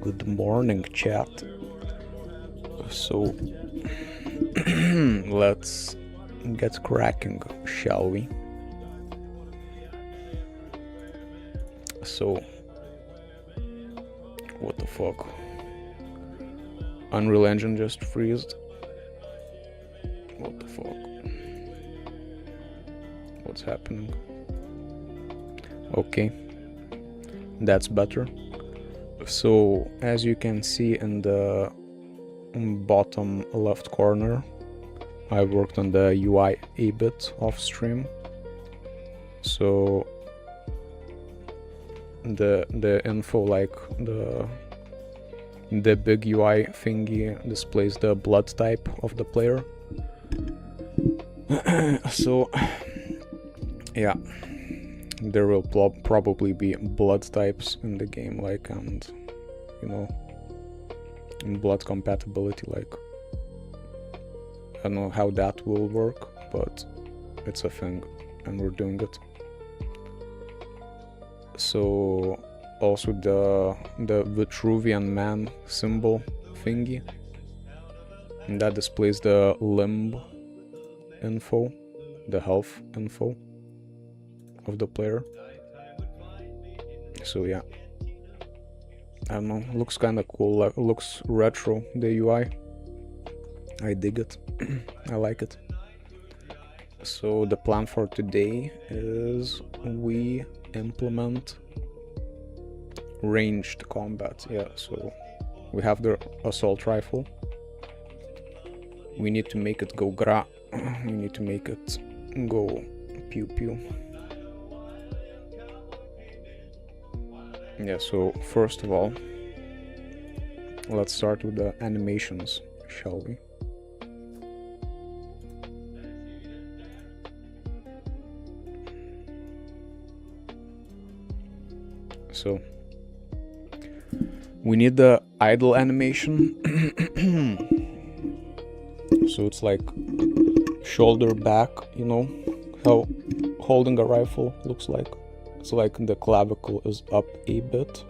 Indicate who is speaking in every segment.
Speaker 1: Good morning, chat. So let's get cracking, shall we? So, what the fuck? Unreal Engine just freezed. What the fuck? What's happening? Okay, that's better. So, as you can see in the bottom left corner, I worked on the UI a bit off stream. So the info, like the big UI thingy, displays the blood type of the player. So yeah, there will probably be blood types in the game, like, and you know, blood compatibility, like, I don't know how that will work, but it's a thing and we're doing it. So also the Vitruvian man symbol thingy, and that displays the limb info, the health info of the player. So yeah, I don't know, looks kind of cool, like, looks retro, the UI. I dig it. I like it. So the plan for today is we implement ranged combat. Yeah, so we have the assault rifle. We need to make it go we need to make it go pew pew. Yeah, so first of all, let's start with the animations, shall we? So we need the idle animation. So it's like shoulder back, you know how holding a rifle looks like. It's like the clavicle is up a bit.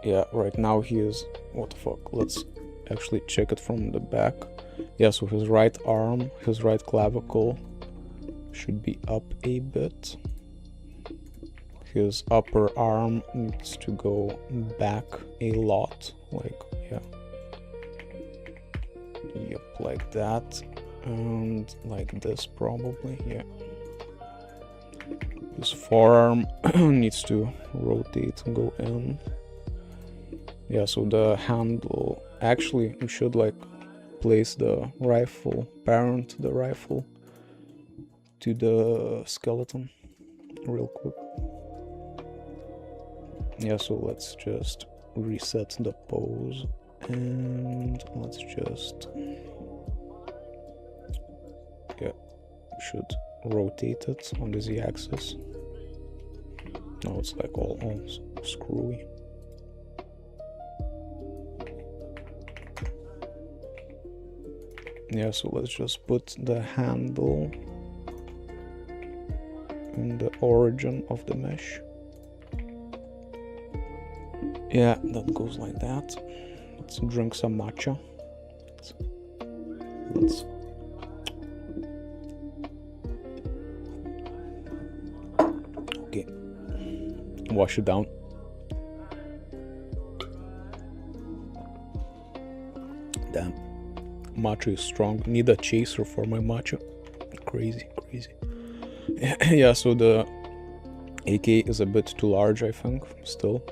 Speaker 1: Yeah, right now he is, what the fuck, let's actually check it from the back. Yeah, so his right arm, his right clavicle should be up a bit. His upper arm needs to go back a lot, like, yeah. Yep, like that, and like this probably, yeah. His forearm needs to rotate and go in. Yeah, so the handle, actually we should like place the rifle, parent the rifle to the skeleton real quick. Yeah, so let's just reset the pose and let's just, yeah, we should rotate it on the z-axis. Now it's like all screwy. Yeah, so let's just put the handle in the origin of the mesh. Yeah, that goes like that. Let's drink some matcha. Let's okay, wash it down. Damn, matcha is strong. Need a chaser for my matcha. Crazy. Yeah, so the AK is a bit too large, I think, still.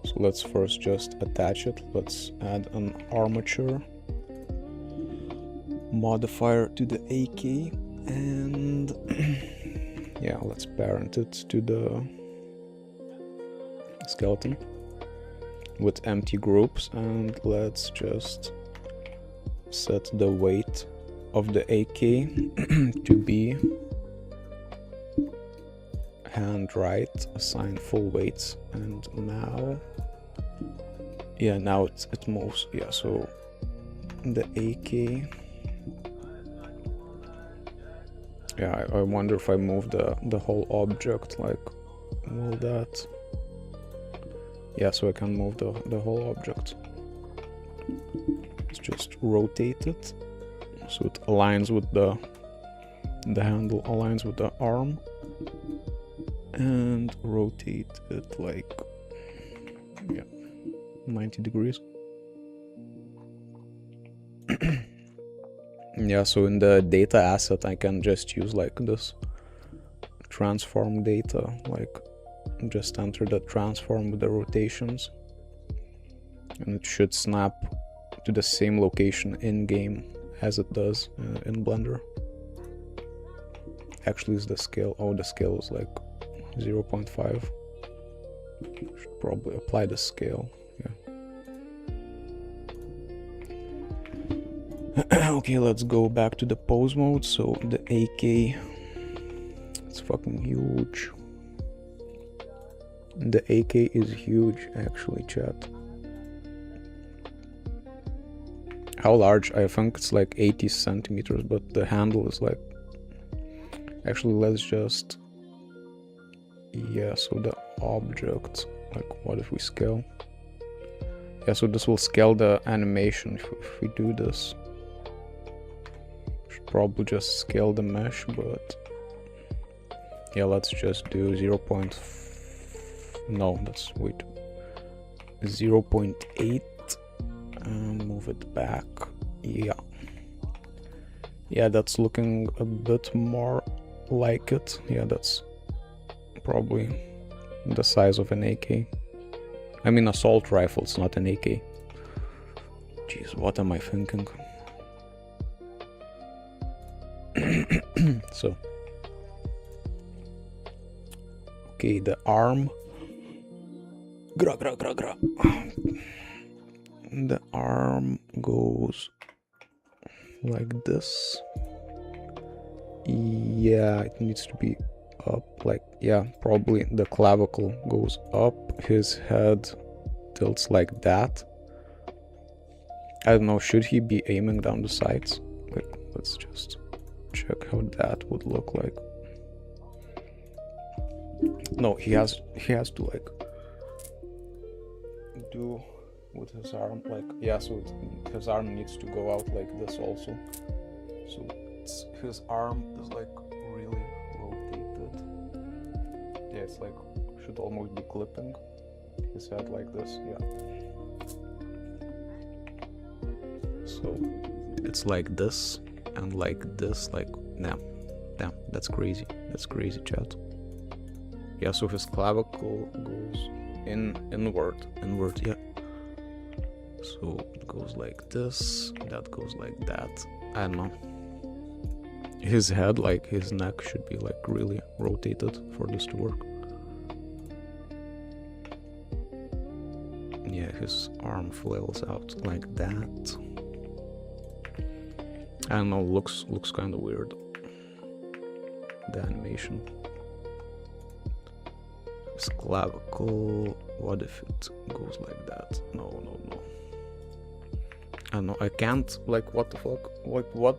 Speaker 1: So let's first just attach it. Let's add an armature modifier to the AK, and yeah, let's parent it to the skeleton with empty groups, and let's just set the weight of the AK to be hand right, assign full weights, and now, yeah, now it moves. Yeah, so the AK, yeah, I wonder if I move the whole object, like, will that, Yeah, so I can move the whole object. Let's just rotate it so it aligns with the handle aligns with the arm, and rotate it like, yeah, 90 degrees. Yeah, so in the data asset I can just use like this transform data, like just enter the transform with the rotations, and it should snap to the same location in game as it does in Blender. Actually, is the scale, oh, the scale is like 0.5. Should probably apply the scale, yeah. Okay, let's go back to the pose mode. So the AK, it's fucking huge. The AK is huge, actually, chat. How large? I think it's like 80 centimeters, but the handle is like... Actually, let's just... Yeah, so the object, like, what if we scale? Yeah, so this will scale the animation if we do this. Should probably just scale the mesh, but... Yeah, let's just do 0. No, that's, wait, 0.8 and move it back. Yeah, that's looking a bit more like it. Yeah, that's probably the size of an AK. I mean, assault rifle, it's not an AK. Jeez, what am I thinking? So okay, the arm. The arm goes like this. Yeah, it needs to be up, like, yeah, probably the clavicle goes up, his head tilts like that. I don't know, should he be aiming down the sides? Like, let's just check how that would look like. No, he has to like do with his arm, like, yeah, so his arm needs to go out like this also. So his arm is like really rotated. Yeah, it's like should almost be clipping his head like this. Yeah. So it's like this and like this, like, damn, that's crazy. That's crazy, chat. Yeah, so his clavicle goes inward, yeah. So it goes like this, that goes like that. I don't know. His head, like his neck, should be like really rotated for this to work. Yeah, his arm flails out like that. I don't know, looks kind of weird, the animation. His clavicle, what if it goes like that? No. I don't know, I can't, like, what the fuck? Like, what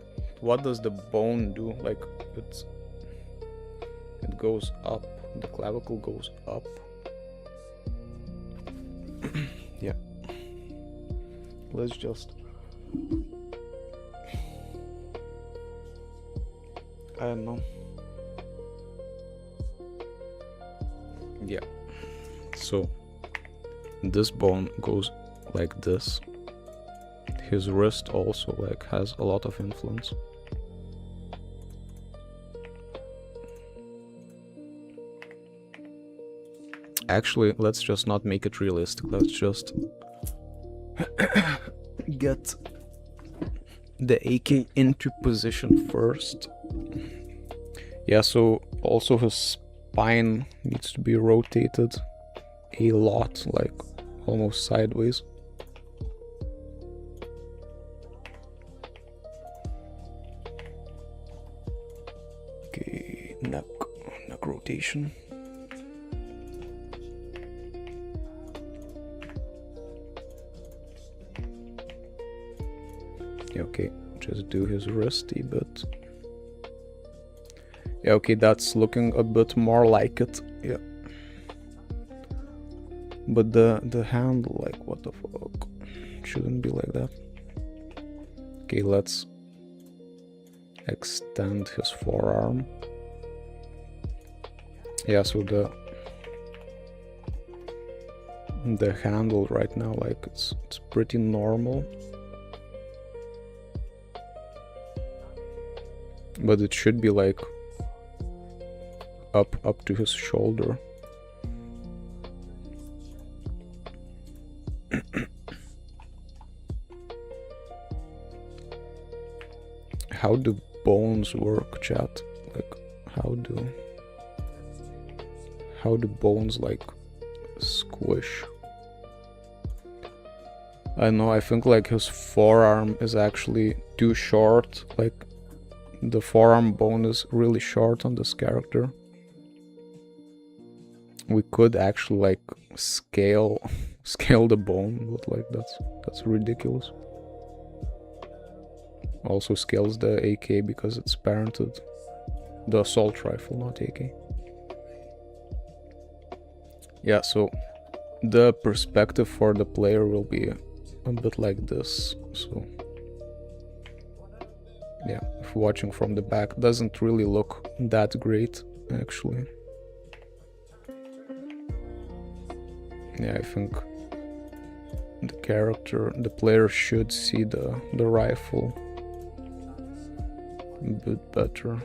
Speaker 1: does the bone do? Like, it goes up, the clavicle goes up. Yeah. Let's just... I don't know. Yeah. So, this bone goes like this. His wrist also, like, has a lot of influence. Actually, let's just not make it realistic. Let's just get the AK into position first. Yeah, so also his spine needs to be rotated a lot, like almost sideways. Okay, neck rotation. Yeah, okay, just do his wrist a bit. Yeah, okay, that's looking a bit more like it. Yeah. But the handle, like, what the fuck? Shouldn't be like that. Okay, let's extend his forearm. Yeah, so the handle right now, like, it's pretty normal. But it should be like up to his shoulder. How do bones work, chat? Like, how do bones, like, squish? I know, I think like his forearm is actually too short. Like, the forearm bone is really short on this character. We could actually like scale the bone, but like that's ridiculous. Also scales the AK because it's parented. The assault rifle, not AK. Yeah, so the perspective for the player will be a bit like this. So yeah, if watching from the back, doesn't really look that great actually. Yeah, I think the player should see the rifle a bit better.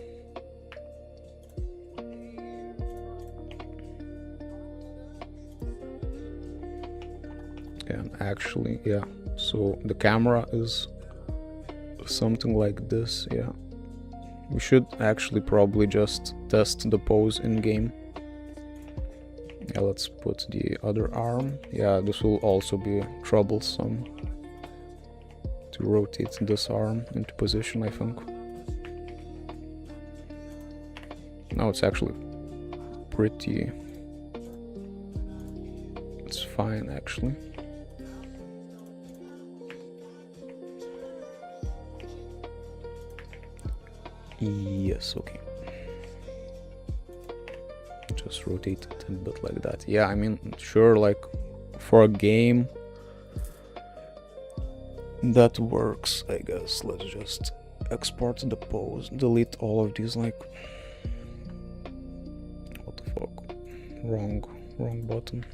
Speaker 1: And actually, yeah, so the camera is something like this. Yeah, we should actually probably just test the pose in game. Yeah, let's put the other arm. Yeah, this will also be troublesome to rotate this arm into position, I think. No, it's actually pretty... it's fine, actually. Yes, okay. Just rotate it a bit like that. Yeah, I mean, sure, like, for a game, that works, I guess. Let's just export the pose, delete all of these, like... what the fuck? Wrong button.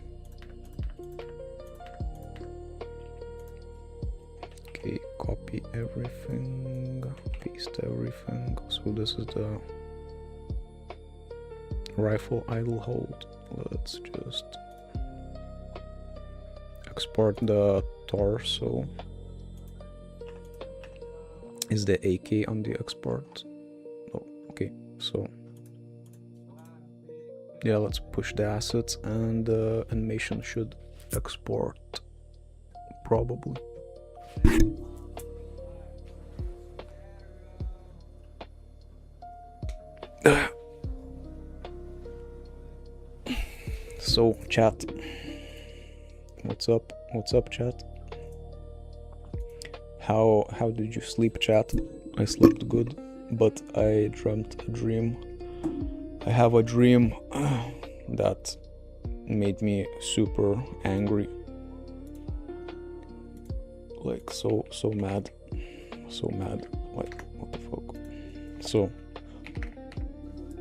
Speaker 1: Okay, copy everything, paste everything. So this is the rifle idle hold. Let's just export the torso. Is the AK on the export? Oh, okay, so yeah, let's push the assets and the animation should export probably. So, chat, what's up? What's up, chat? How did you sleep, chat? I slept good, but I dreamt a dream. I have a dream that made me super angry. Like, so mad. So mad. Like, what the fuck? So,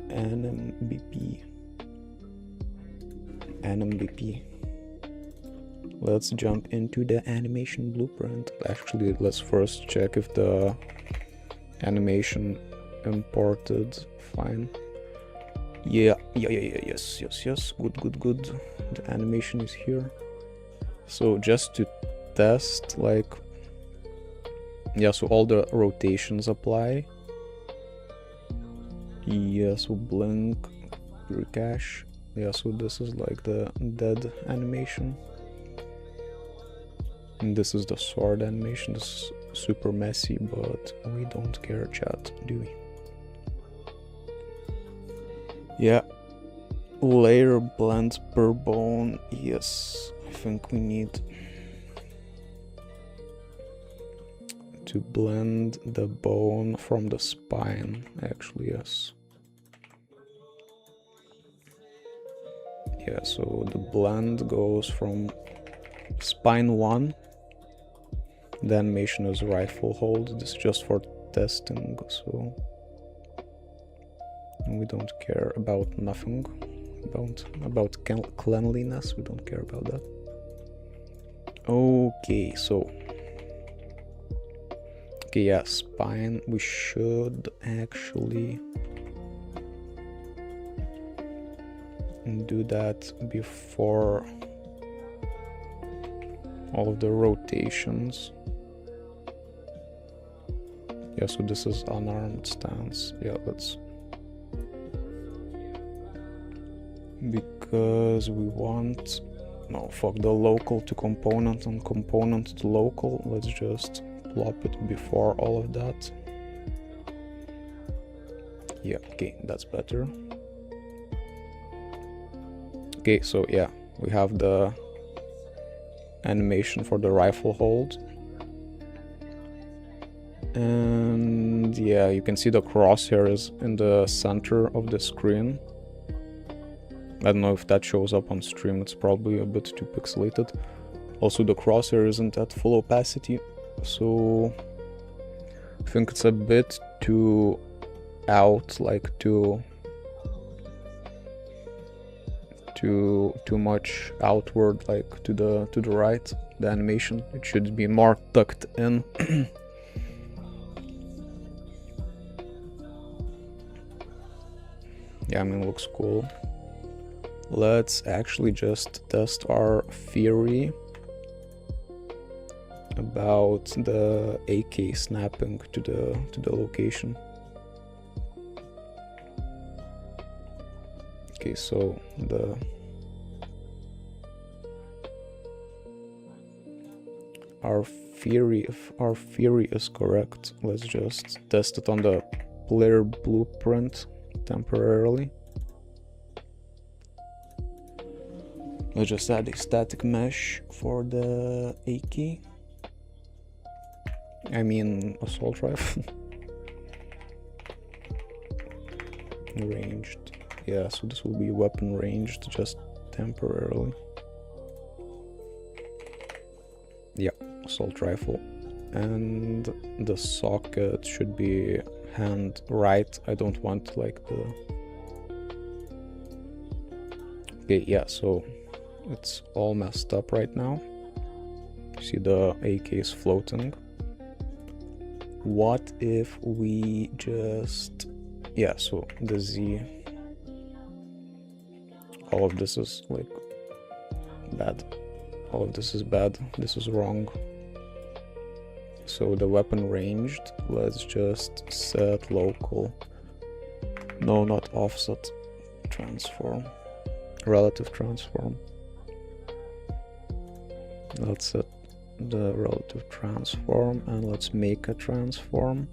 Speaker 1: NMBP. Let's jump into the animation blueprint. Actually, let's first check if the animation imported fine. Yes. Good. The animation is here. So just to test, like, yeah, so all the rotations apply. Yeah, so blink, recache. Yeah, so this is like the dead animation. And this is the sword animation. This is super messy, but we don't care, chat, do we? Yeah. Layer blend per bone. Yes, I think we need to blend the bone from the spine, actually, yes. Yeah, so the blend goes from spine 1. The animation is rifle hold. This is just for testing, so we don't care about nothing. About cleanliness, we don't care about that. Okay, so okay, yeah, spine. We should actually do that before all of the rotations. Yeah, so this is unarmed stance. Yeah, let's, because we want, no, fuck the local to component and component to local. Let's just plop it before all of that. Yeah, okay, that's better. Okay, so yeah, we have the animation for the rifle hold. And yeah, you can see the crosshairs in the center of the screen. I don't know if that shows up on stream, it's probably a bit too pixelated. Also, the crosshair isn't at full opacity, so I think it's a bit too out, like too much outward, like to the right, the animation. It should be more tucked in. Yeah, I mean, it looks cool. Let's actually just test our theory about the AK snapping to the location. Okay, so if our theory is correct, let's just test it on the player blueprint temporarily. Let's just add a static mesh for the AK. I mean assault rifle. Ranged. Yeah, so this will be weapon ranged just temporarily. Yeah, assault rifle. And the socket should be hand right. I don't want like the... Okay, yeah, so it's all messed up right now. You see the AK is floating. What if we just... Yeah, so the Z... All of this is like bad. All of this is bad. This is wrong. So the weapon ranged, let's just set local. No, not offset. Transform. Relative transform. Let's set the relative transform and let's make a transform.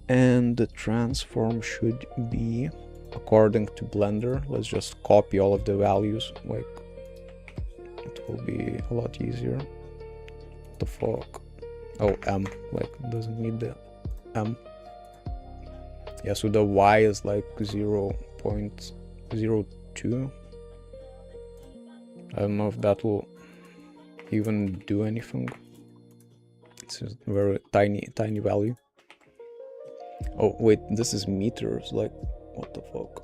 Speaker 1: And the transform should be according to Blender. Let's just copy all of the values, like it will be a lot easier. What the fuck? Oh, M, like doesn't need the M. Yeah, so the Y is like 0.02. I don't know if that will even do anything. It's a very tiny value. Oh wait, this is meters, like what the fuck?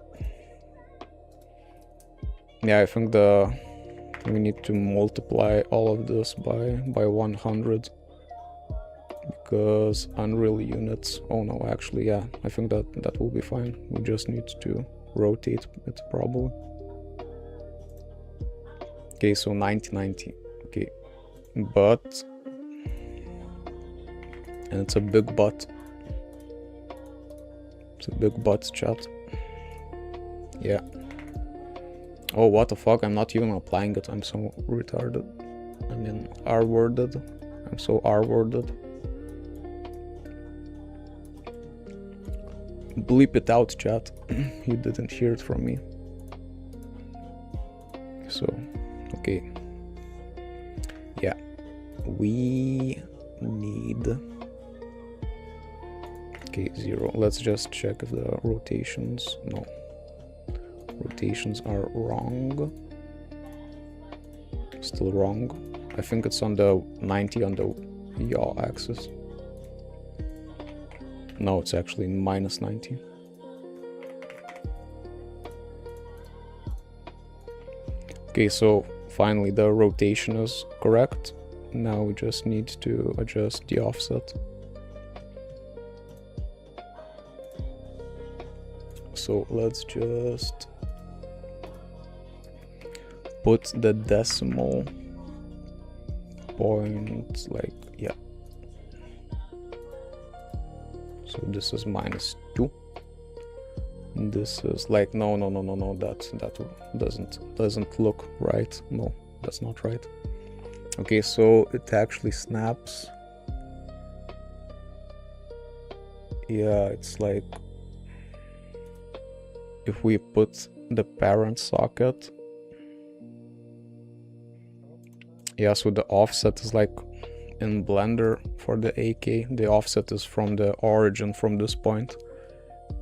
Speaker 1: Yeah, I think we need to multiply all of this by 100 because Unreal units. Oh no, actually, yeah, I think that will be fine. We just need to rotate it probably. Okay, so 90. Okay, but, and it's a big but. It's a big but, chat. Yeah. Oh, what the fuck? I'm not even applying it. I'm so retarded. I mean, R-worded. I'm so R-worded. Bleep it out, chat. You didn't hear it from me. So, okay. Yeah. We need... Okay, 0. Let's just check if the rotations... No. rotations are wrong. Still wrong. I think it's on the 90 on the yaw axis. No, it's actually minus 90. Okay, so finally the rotation is correct. Now we just need to adjust the offset. So let's just put the decimal point, like, yeah. So this is -2. This is like, no, that doesn't look right. No, that's not right. Okay, so it actually snaps. Yeah, it's like if we put the parent socket. Yeah, so the offset is like in Blender for the AK, the offset is from the origin from this point,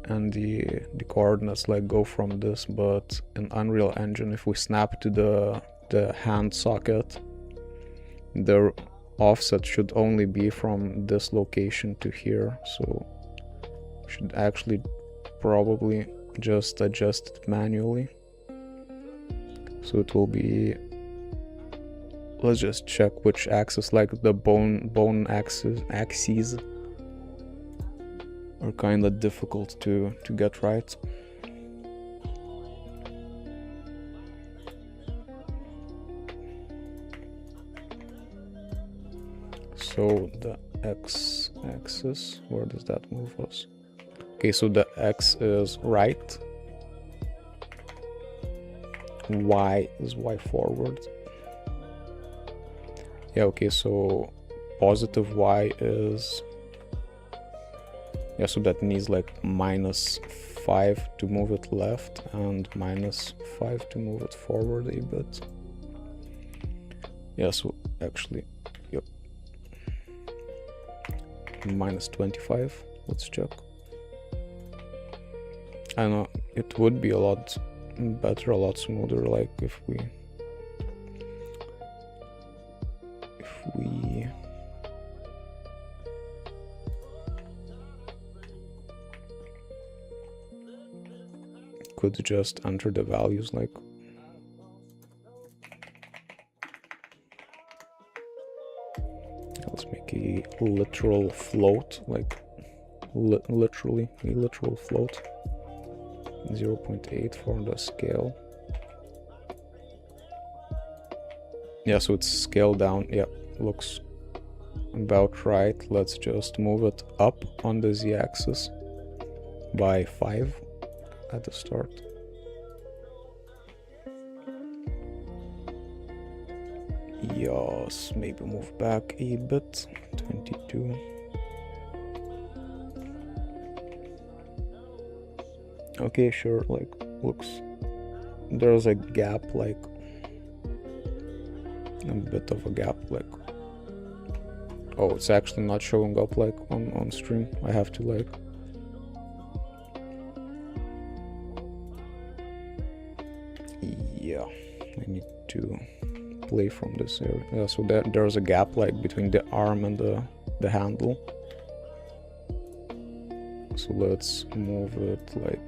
Speaker 1: and the coordinates like go from this. But in Unreal Engine, if we snap to the hand socket, the offset should only be from this location to here. So should actually probably just adjust it manually. So it will be, let's just check which axis, like the bone axes are kind of difficult to get right. So the x-axis, where does that move us? Okay, so the x is right, y is y forward. Yeah, okay, so positive y is, yeah, so that needs like -5 to move it left and -5 to move it forward a bit. Yeah, so actually, yep, -25. Let's check. I know it would be a lot better, a lot smoother, like if we could just enter the values, like let's make a literal float, like literally a literal float. 0.8 for the scale. Yeah, so it's scaled down. Yeah, looks about right. Let's just move it up on the z-axis by 5 at the start. Yes, maybe move back a bit. 22. Okay, sure, like, looks, there's a gap, like, a bit of a gap, like, oh, it's actually not showing up, like, on stream. I have to, like, yeah, I need to play from this area. Yeah, so there's a gap, like, between the arm and the handle. So let's move it, like,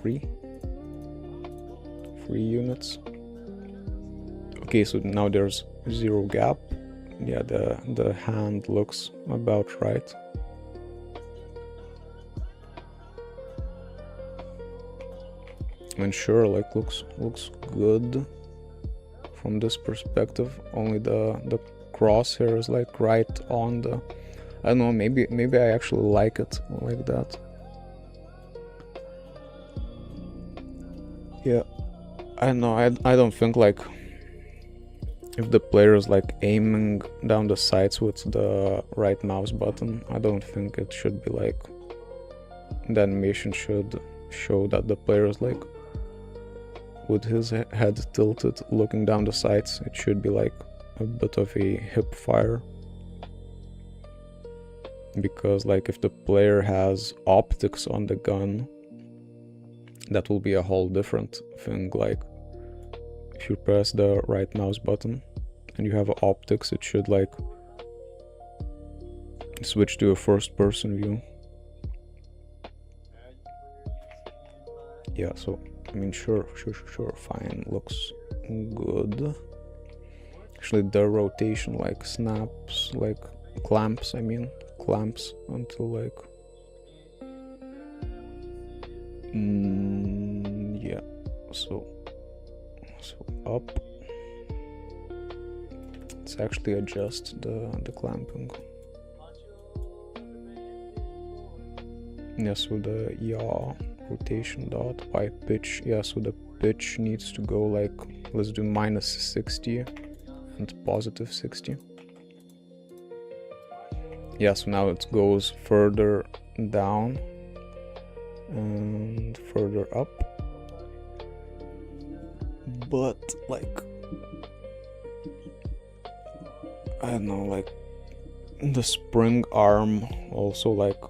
Speaker 1: 3 units. Okay, so now there's 0 gap. Yeah, the hand looks about right. And sure, like, looks good from this perspective. Only the crosshair is like right on the, I don't know, maybe I actually like it like that. Yeah, I know, I don't think, like, if the player is like aiming down the sights with the right mouse button, I don't think it should be like, the animation should show that the player is like with his head tilted looking down the sights. It should be like a bit of a hip fire, because like if the player has optics on the gun, that will be a whole different thing. Like if you press the right mouse button and you have optics, it should like switch to a first person view. Yeah, so I mean, sure, fine, looks good. Actually, the rotation like snaps, like clamps until like yeah, so up. Let's actually adjust the clamping. Yeah, so the yaw rotation dot y pitch. Yeah, so the pitch needs to go like, let's do -60 and +60. Yeah, so now it goes further down and further up, but like I don't know, like the spring arm also like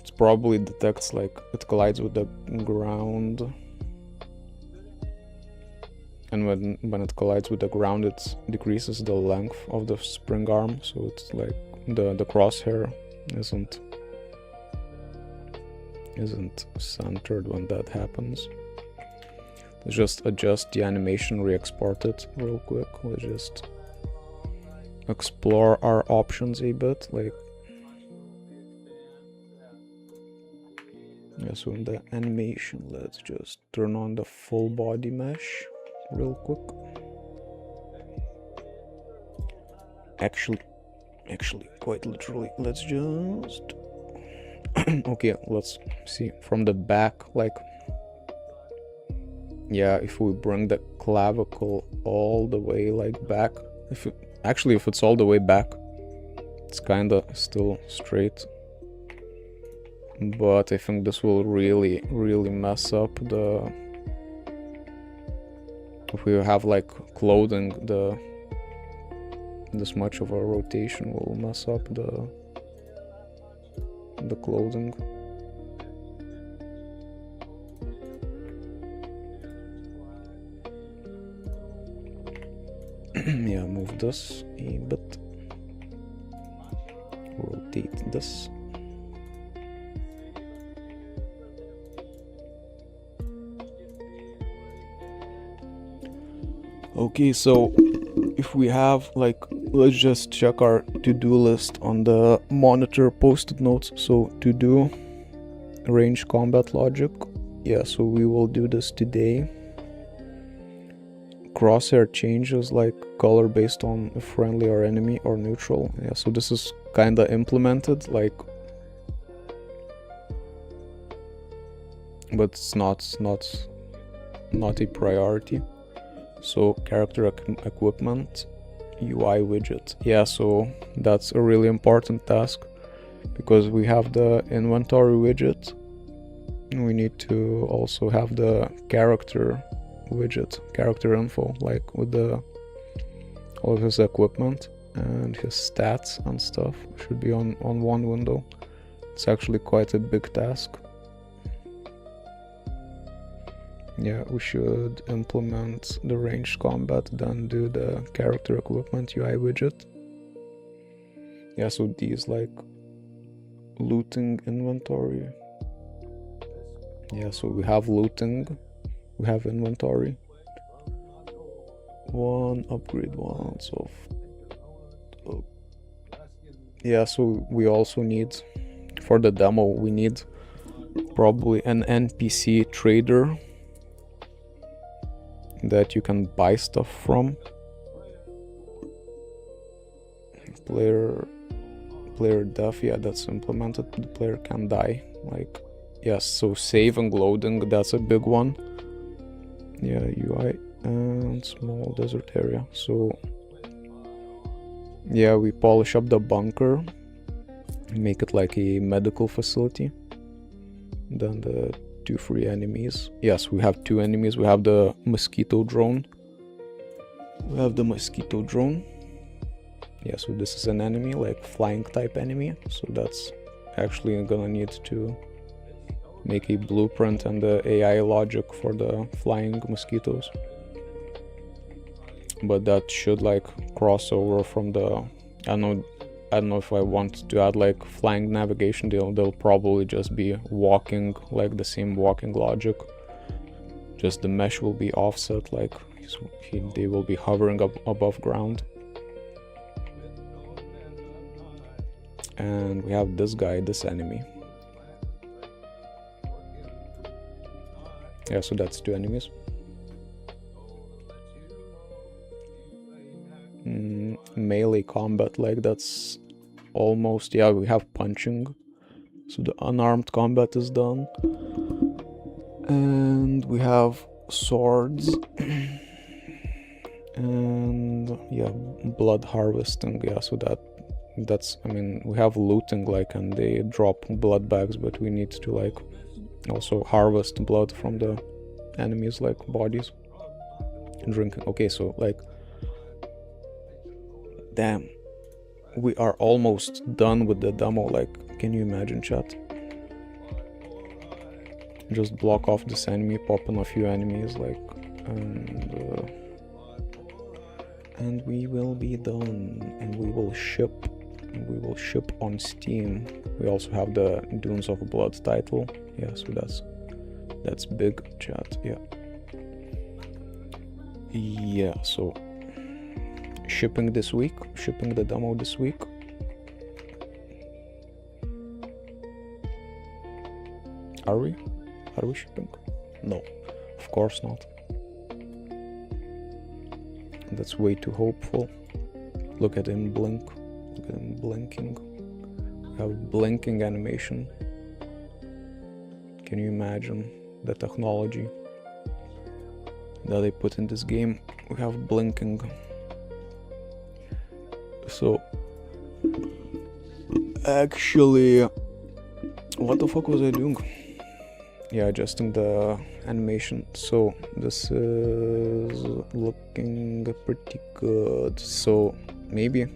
Speaker 1: it probably detects like it collides with the ground, and when it collides with the ground it decreases the length of the spring arm, so it's like the crosshair isn't centered when that happens. Let's just adjust the animation, re-export it real quick. Let's just explore our options a bit, like yeah, so in the animation let's just turn on the full body mesh real quick. Actually quite literally, let's just okay, let's see from the back, like yeah, if we bring the clavicle all the way like back, if it's all the way back, it's kinda still straight, but I think this will really mess up the, if we have like clothing, this much of a rotation will mess up the clothing. Yeah, move this a bit, rotate this. Okay, so if we have like, let's just check our to-do list on the monitor post-it notes. So to do range combat logic, yeah, so we will do this today. Crosshair changes like color based on a friendly or enemy or neutral. Yeah, so this is kinda implemented, like, but it's not a priority. So character equipment, UI widget. Yeah, so that's a really important task because we have the inventory widget. We need to also have the character widget, character info, like with all of his equipment and his stats and stuff should be on one window. It's actually quite a big task. Yeah, we should implement the ranged combat, then do the character equipment UI widget. Yeah, so these like looting inventory. Yeah, so we have looting, we have inventory. One upgrade once of yeah, so we also need, for the demo, we need probably an NPC trader that you can buy stuff from. Player death, yeah, that's implemented. The player can die, like, yes, so save and loading, that's a big one. Yeah, UI and small desert area. So yeah, we polish up the bunker, make it like a medical facility. Then the 2 free enemies. Yes, we have 2 enemies. We have the mosquito drone. Yeah, so this is an enemy, like flying type enemy. So that's actually gonna need to make a blueprint and the AI logic for the flying mosquitoes. But that should like cross over from the, I don't know if I want to add like flying navigation. They'll probably just be walking, like the same walking logic. Just the mesh will be offset, like they will be hovering up above ground. And we have this guy, this enemy. Yeah, so that's 2 enemies. Melee combat, like that's almost, yeah, we have punching. So the unarmed combat is done. And we have swords. And yeah, blood harvesting, yeah, so that's, I mean, we have looting, like, and they drop blood bags, but we need to like also harvest blood from the enemies, like bodies, and drinking. Okay, so like, damn, we are almost done with the demo. Like, can you imagine, chat? Just block off this enemy, pop in a few enemies, like, and we will be done, and we will ship on Steam. We also have the Dunes of Blood title. Yeah, so that's big, chat. Yeah, so shipping this week, shipping the demo this week. Are we shipping? No, of course not. That's way too hopeful. Look at him blink. Look at him blinking. We have blinking animation. Can you imagine the technology that they put in this game? We have blinking. So actually, what the fuck was I doing? Yeah, adjusting the animation. So this is looking pretty good. So maybe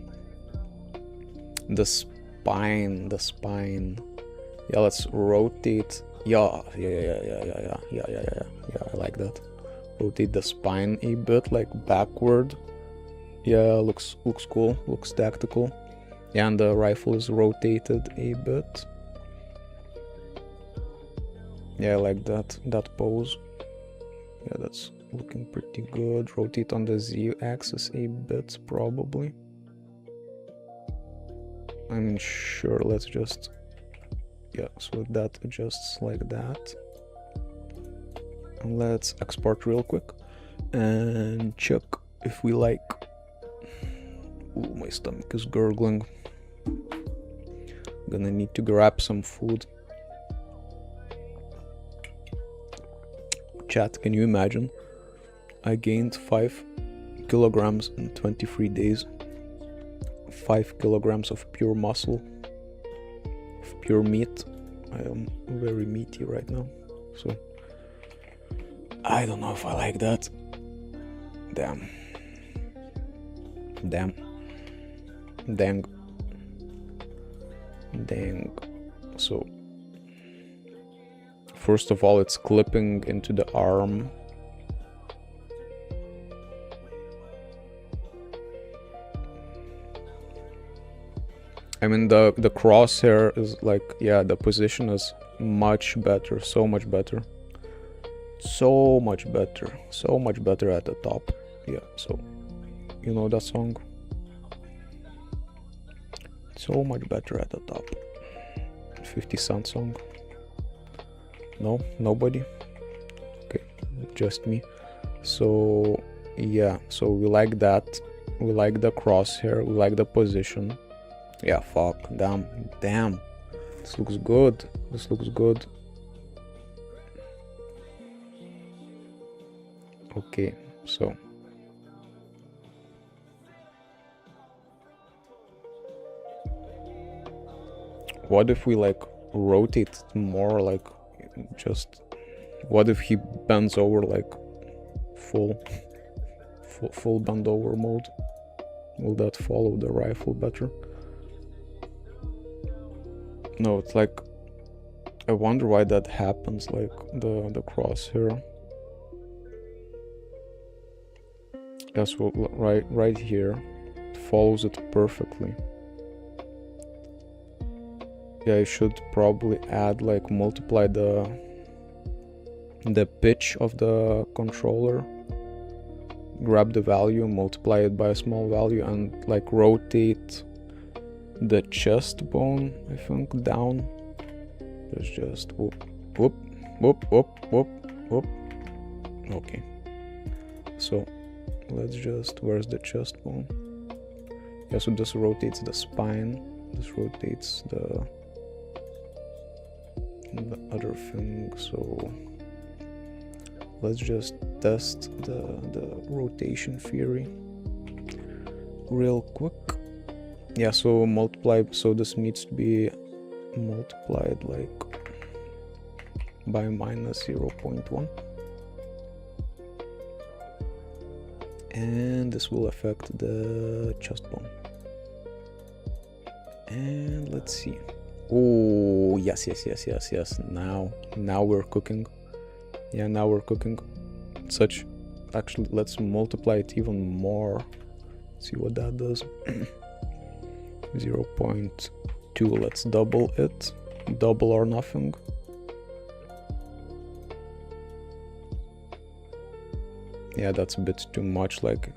Speaker 1: the spine. Yeah, let's rotate. Yeah, I like that. Rotate the spine a bit, like backward. Yeah, looks cool, looks tactical. Yeah, and the rifle is rotated a bit. Yeah, I like that pose. Yeah, that's looking pretty good. Rotate on the Z-axis a bit, probably. I mean, sure, let's just... Yeah, so that adjusts like that. And let's export real quick. And check if we like... Ooh, my stomach is gurgling. Gonna need to grab some food. Chat, can you imagine? I gained 5 kilograms in 23 days. 5 kilograms of pure muscle, of pure meat. I am very meaty right now, so I don't know if I like that. Damn. Dang. So first of all, it's clipping into the arm. I mean, the crosshair is like, yeah, the position is much better, so much better at the top. Yeah, so you know that song? So much better at the top. 50 Cent song. No, nobody. Okay, just me. So yeah, so we like that. We like the crosshair. We like the position. Yeah, fuck, damn. This looks good. Okay, so what if we like rotate it more, like just what if he bends over, like full bend over mode? Will that follow the rifle better? No, it's like I wonder why that happens, like the crosshair. Yeah, so right here, it follows it perfectly. Yeah, I should probably add, like, multiply the pitch of the controller, grab the value, multiply it by a small value, and like rotate the chest bone, I think, down. There's just whoop, whoop, whoop, whoop, whoop, whoop. Okay. So let's just, where's the chest bone? Yeah, so this rotates the spine. This rotates the other thing. So let's just test the rotation theory real quick. Yeah, so multiply, so this needs to be multiplied like by minus 0.1, and this will affect the chest bone. And let's see. Oh, yes. Now we're cooking. Yeah, now we're cooking. Such, actually, let's multiply it even more. See what that does. 0.2, let's double it. Double or nothing. Yeah, that's a bit too much, like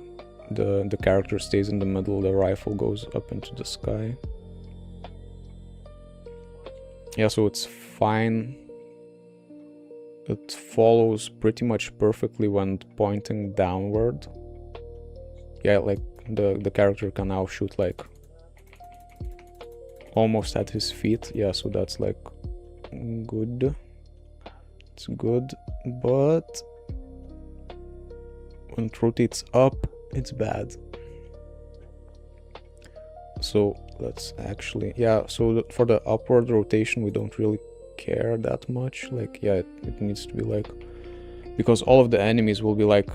Speaker 1: the character stays in the middle, the rifle goes up into the sky. Yeah, so it's fine. It follows pretty much perfectly when pointing downward. Yeah, like the character can now shoot like almost at his feet. Yeah, so that's like good. It's good, but when it rotates up, it's bad. So let's actually, yeah, so for the upward rotation we don't really care that much. Like, yeah, it needs to be like, because all of the enemies will be like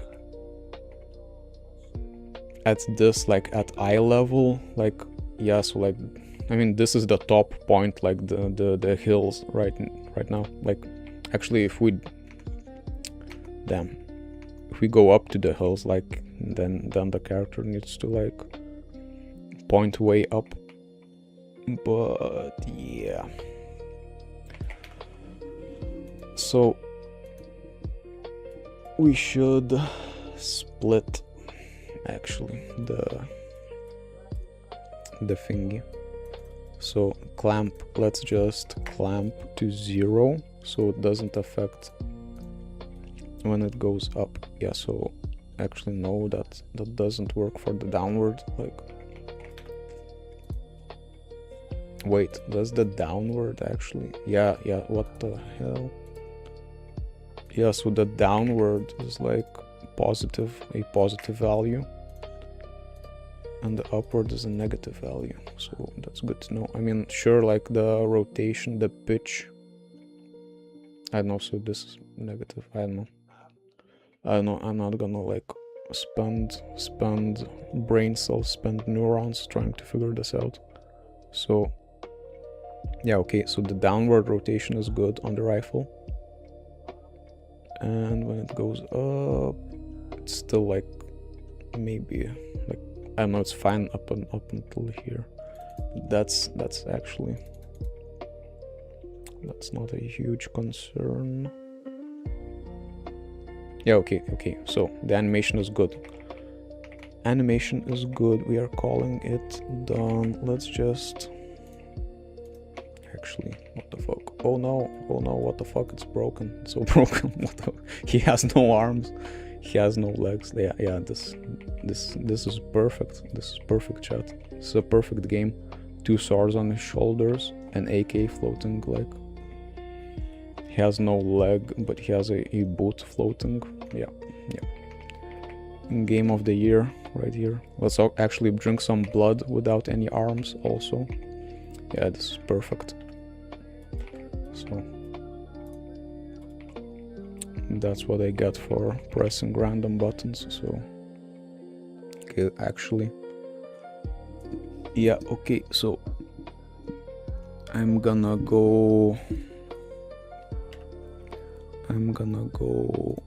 Speaker 1: at this, like at eye level, like, yeah, so like, I mean, this is the top point, like the hills right now. Like, actually, if we go up to the hills, like, then the character needs to like point way up. But yeah, so we should split actually the thingy. So clamp, let's just clamp to 0 so it doesn't affect when it goes up. Yeah, so actually no, that doesn't work for the downward. Like, wait, does the downward actually? Yeah, what the hell? Yeah, so the downward is like a positive value, and the upward is a negative value. So that's good to know. I mean, sure, like the rotation, the pitch, I don't know, so this is negative. I don't know, I'm not gonna like spend brain cells, spend neurons trying to figure this out. So yeah, okay, so the downward rotation is good on the rifle, and when it goes up, it's still like maybe like, I don't know, it's fine up until here. That's actually, that's not a huge concern. Yeah, okay, so the animation is good. We are calling it done. Let's just, actually, what the fuck? Oh no, what the fuck? It's broken. It's so broken. He has no arms. He has no legs. Yeah, this is perfect. This is perfect, chat. This is a perfect game. 2 swords on his shoulders, an AK floating, like, he has no leg, but he has a boot floating. Yeah. Game of the year right here. Let's actually drink some blood without any arms also. Yeah, this is perfect. So that's what I get for pressing random buttons. So okay, actually, yeah, okay, so I'm gonna go I'm gonna go,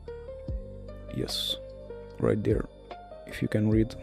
Speaker 1: yes, right there, if you can read.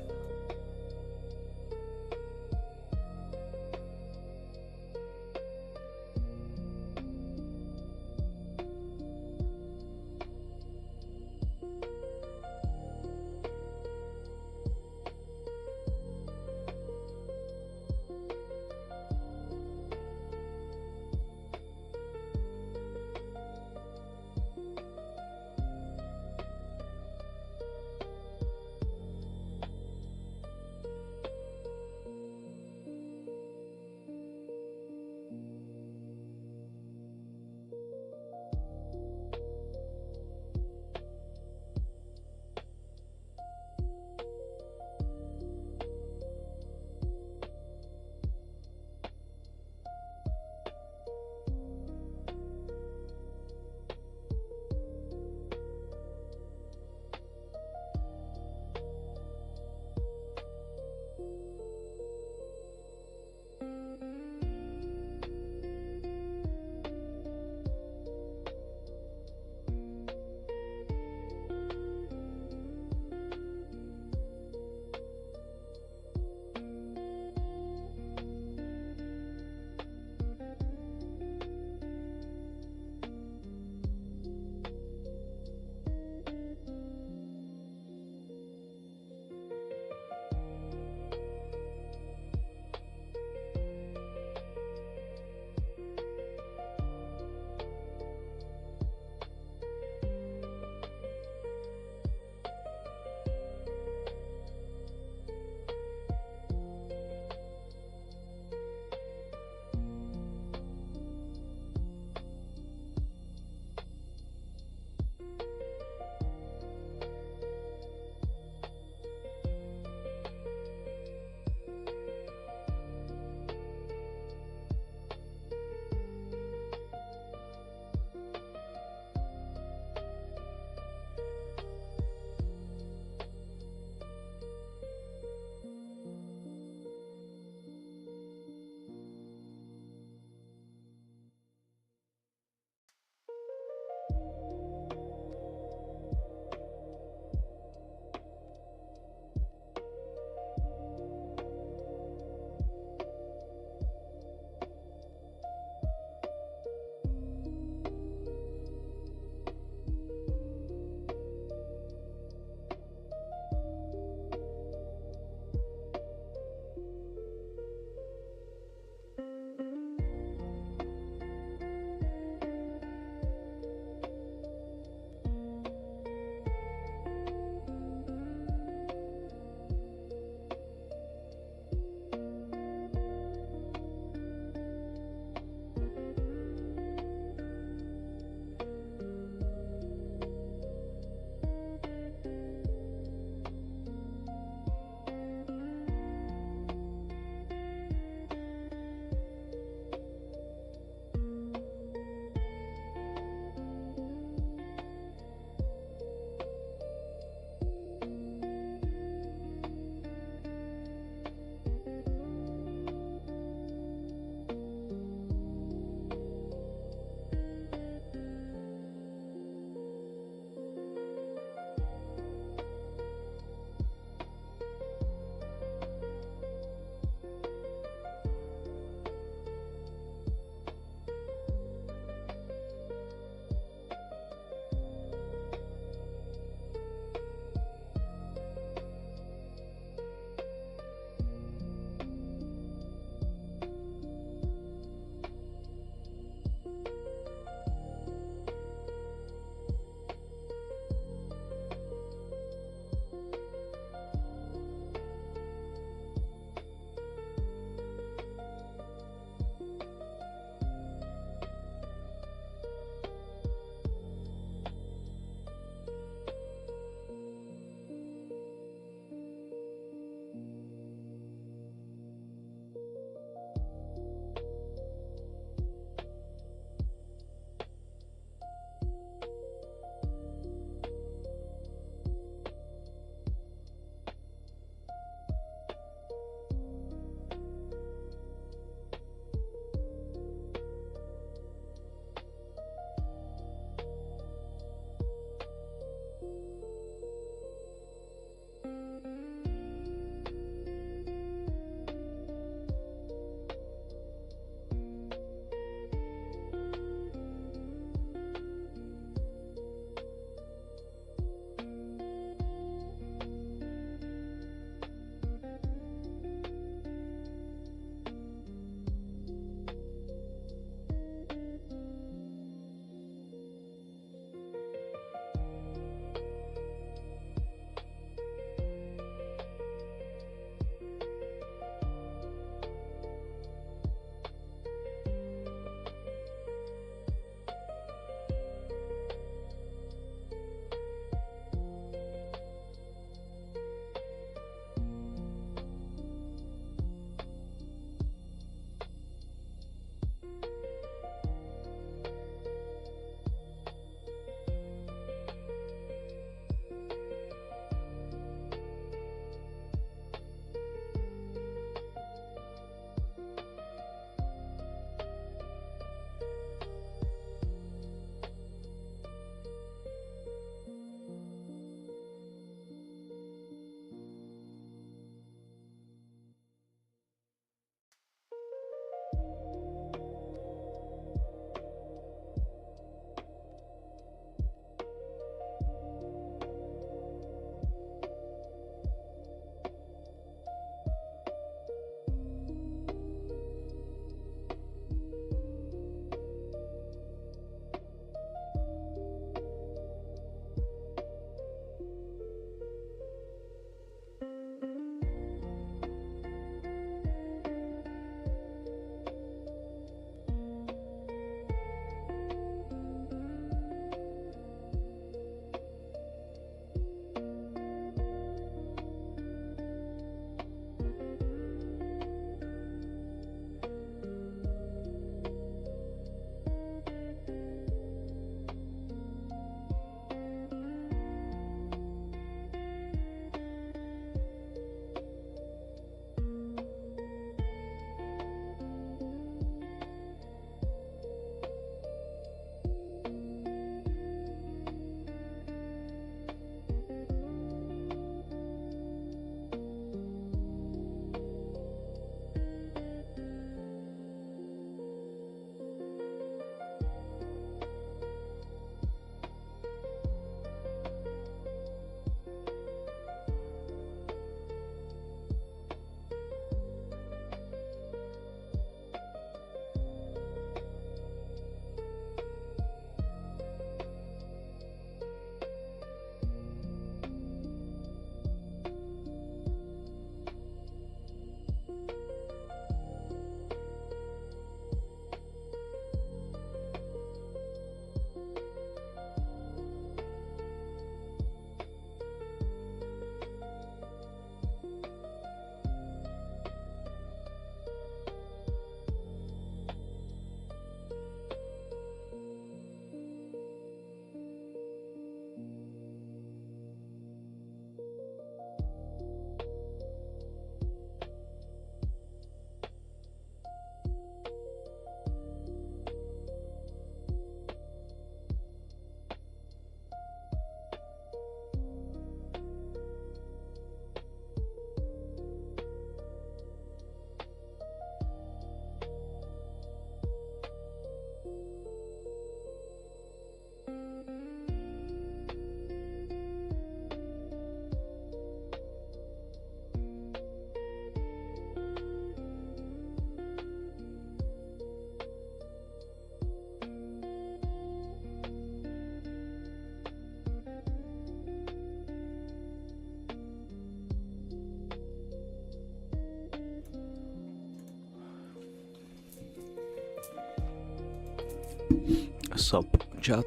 Speaker 1: What's up, chat?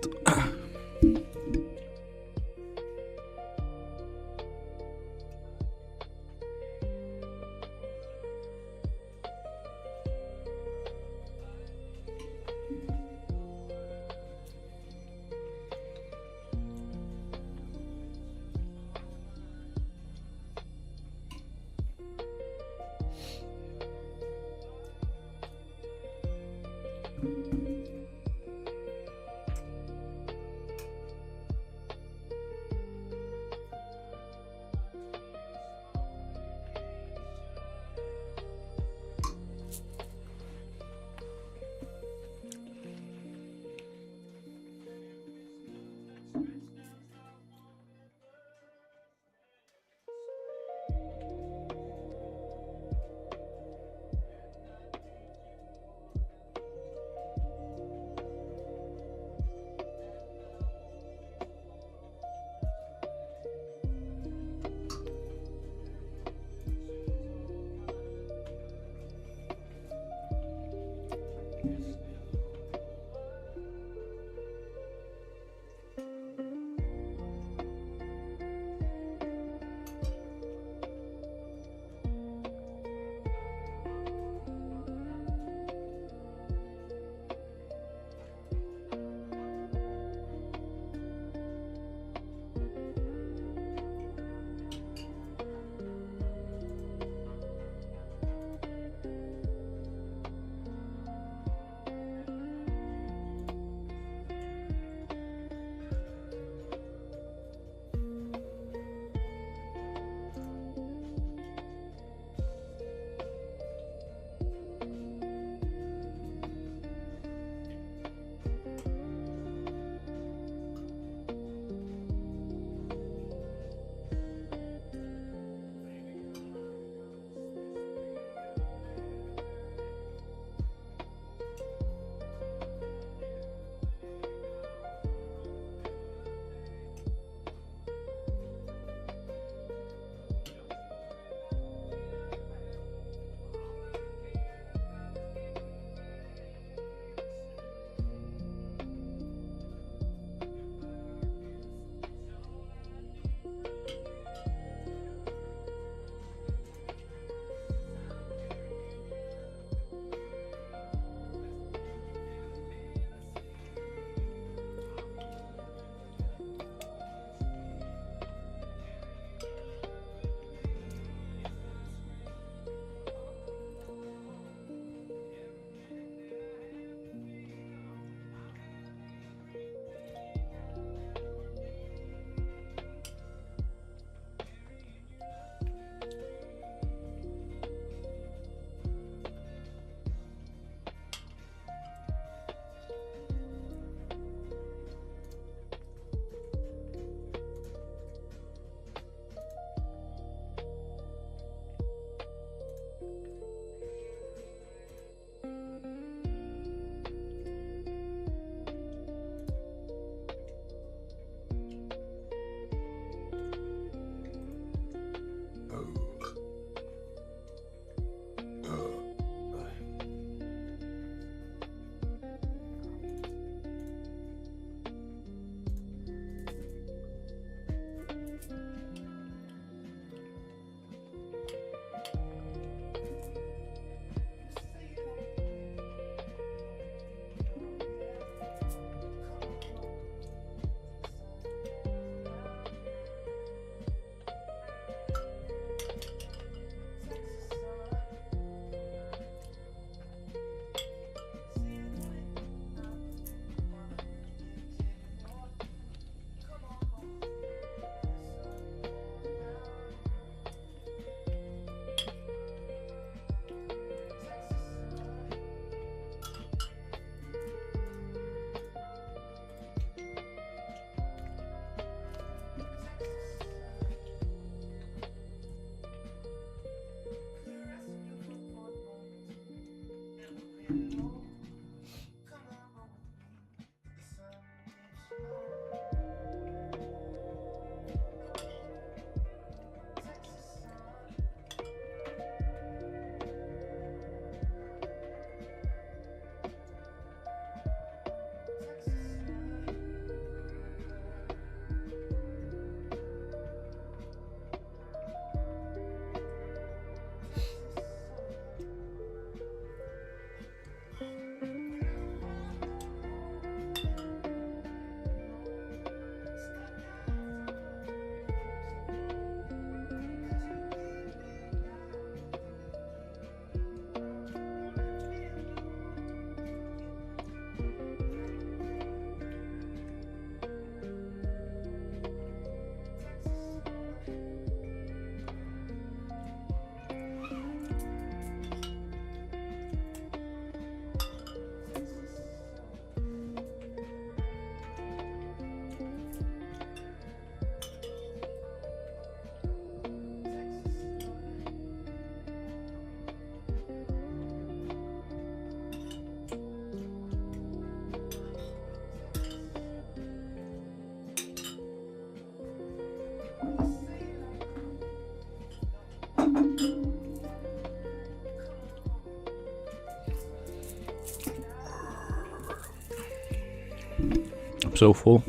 Speaker 1: so full.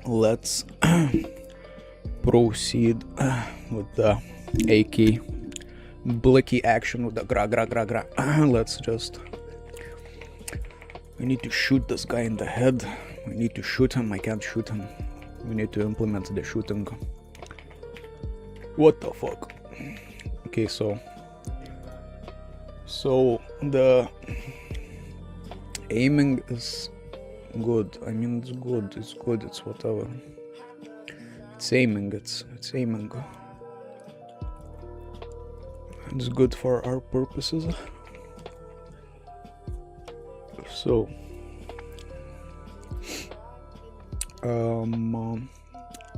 Speaker 1: Let's proceed with the AK blicky action with the gra gra gra gra. Let's just... I need to shoot this guy in the head. I need to shoot him. I can't shoot him. We need to implement the shooting. What the fuck? Okay, so the aiming is good. I mean, it's good. It's good. It's whatever. It's aiming. It's aiming. It's good for our purposes. So,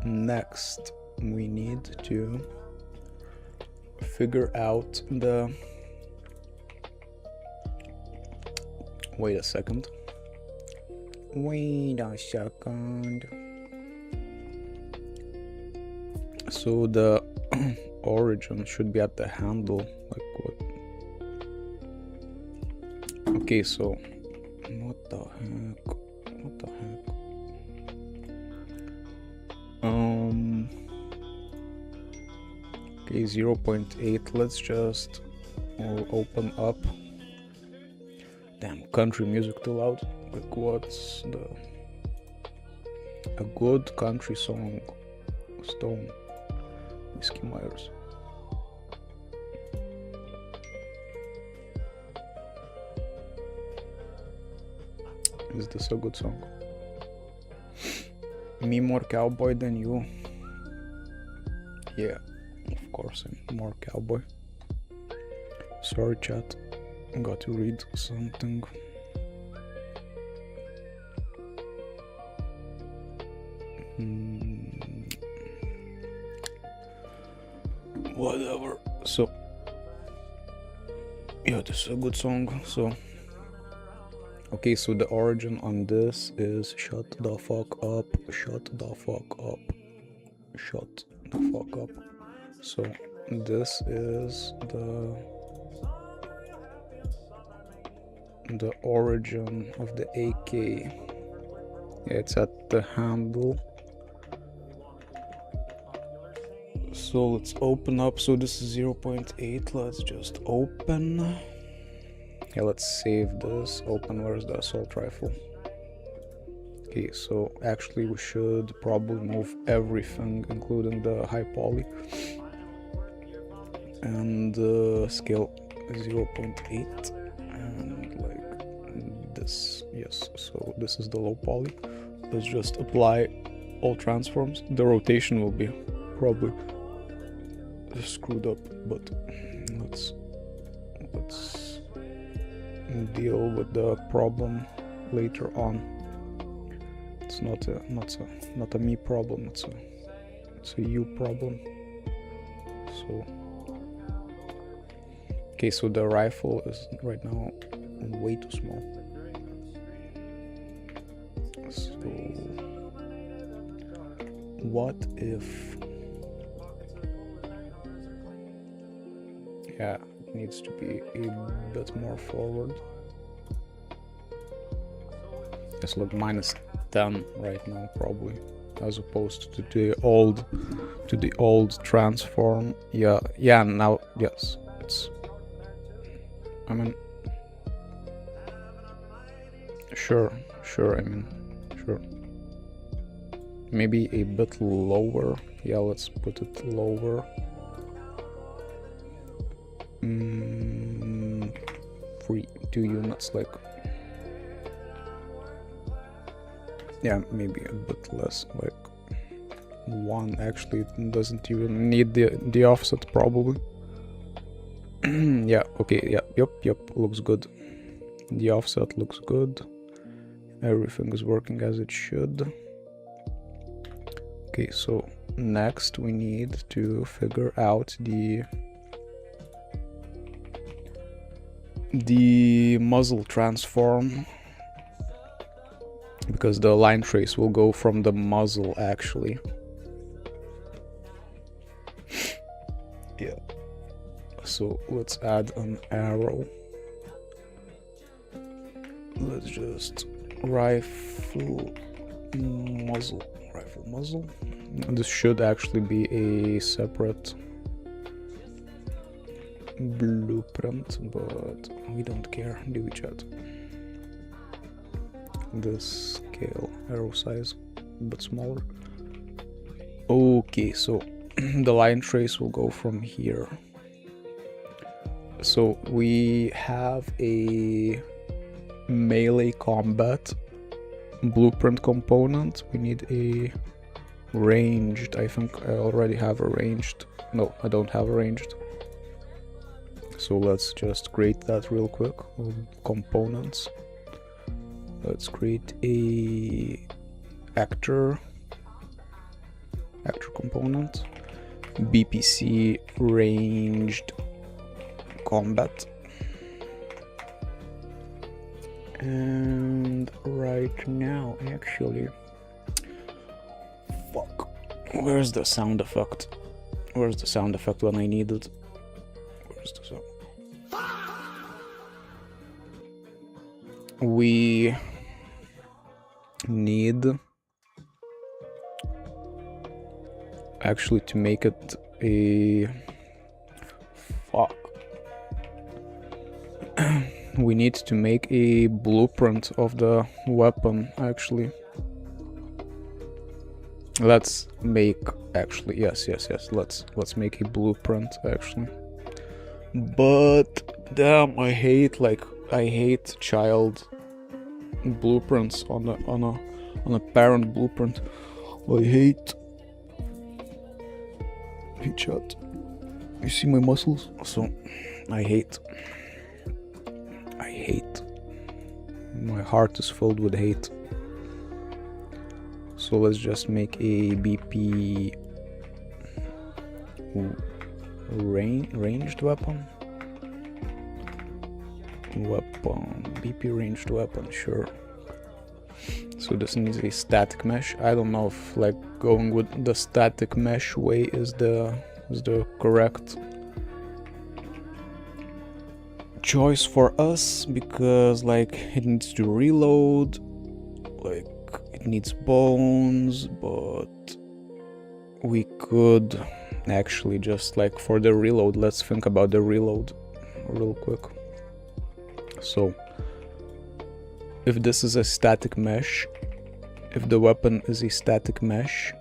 Speaker 1: next we need to figure out the... Wait a second. So the origin should be at the handle. Like what? Okay, so what the heck? What the heck? Okay, 0.8. Let's just open up. Damn, country music too loud. Like, what's a good country song? Stone, Whiskey Myers. Is this a good song? Me more cowboy than you. Yeah, of course I'm more cowboy. Sorry, chat. Got to read something. Whatever. So, yeah, this is a good song. So, okay, so the origin on this is shut the fuck up, shut the fuck up, shut the fuck up. So, this is the origin of the AK. Yeah, it's at the handle. So let's open up. So this is 0.8. Let's just open. Yeah, let's save this. Open. Where's the assault rifle? Okay, so actually we should probably move everything, including the high poly. And scale 0.8. And like this. Yes, so this is the low poly. Let's just apply all transforms. The rotation will be probably screwed up, but let's deal with the problem later on. It's not a me problem. It's a you problem. So okay, so the rifle is right now way too small. So what if... Yeah, it needs to be a bit more forward. It's like -10 right now, probably, as opposed to the old transform. Yeah, now yes, it's... I mean, sure. I mean, sure. Maybe a bit lower. Yeah, let's put it lower. 2 units, like, yeah, maybe a bit less, like 1. Actually, it doesn't even need the offset, probably. Yeah, okay, yeah, yep, looks good. The offset looks good. Everything is working as it should. Okay, so next we need to figure out the muzzle transform, because the line trace will go from the muzzle actually. Yeah, so let's add an arrow. let's just rifle muzzle. This should actually be a separate blueprint, but we don't care, do we, chat? This scale, arrow size, a bit smaller. Okay, so the line trace will go from here. So we have a melee combat blueprint component. We need a ranged. I think I already have a ranged. No, I don't have a ranged. So let's just create that real quick. Components. Let's create a actor component. BPC ranged combat. And right now, actually, fuck, where's the sound effect? Where's the sound effect when I need it? Where's the sound? We need actually to make it a fuck. We need to make a blueprint of the weapon, actually. Let's make, actually, yes, let's make a blueprint, actually. But damn, I hate child blueprints on a parent blueprint. I hate. Hey chat, you see my muscles? So I hate. My heart is filled with hate. So let's just make a BP ranged weapon. BP ranged weapon, sure. So this needs a static mesh. I don't know if like going with the static mesh way is the correct choice for us, because like it needs to reload, like it needs bones, but we could actually just like for the reload, let's think about the reload real quick. So if this is a static mesh, if the weapon is a static mesh,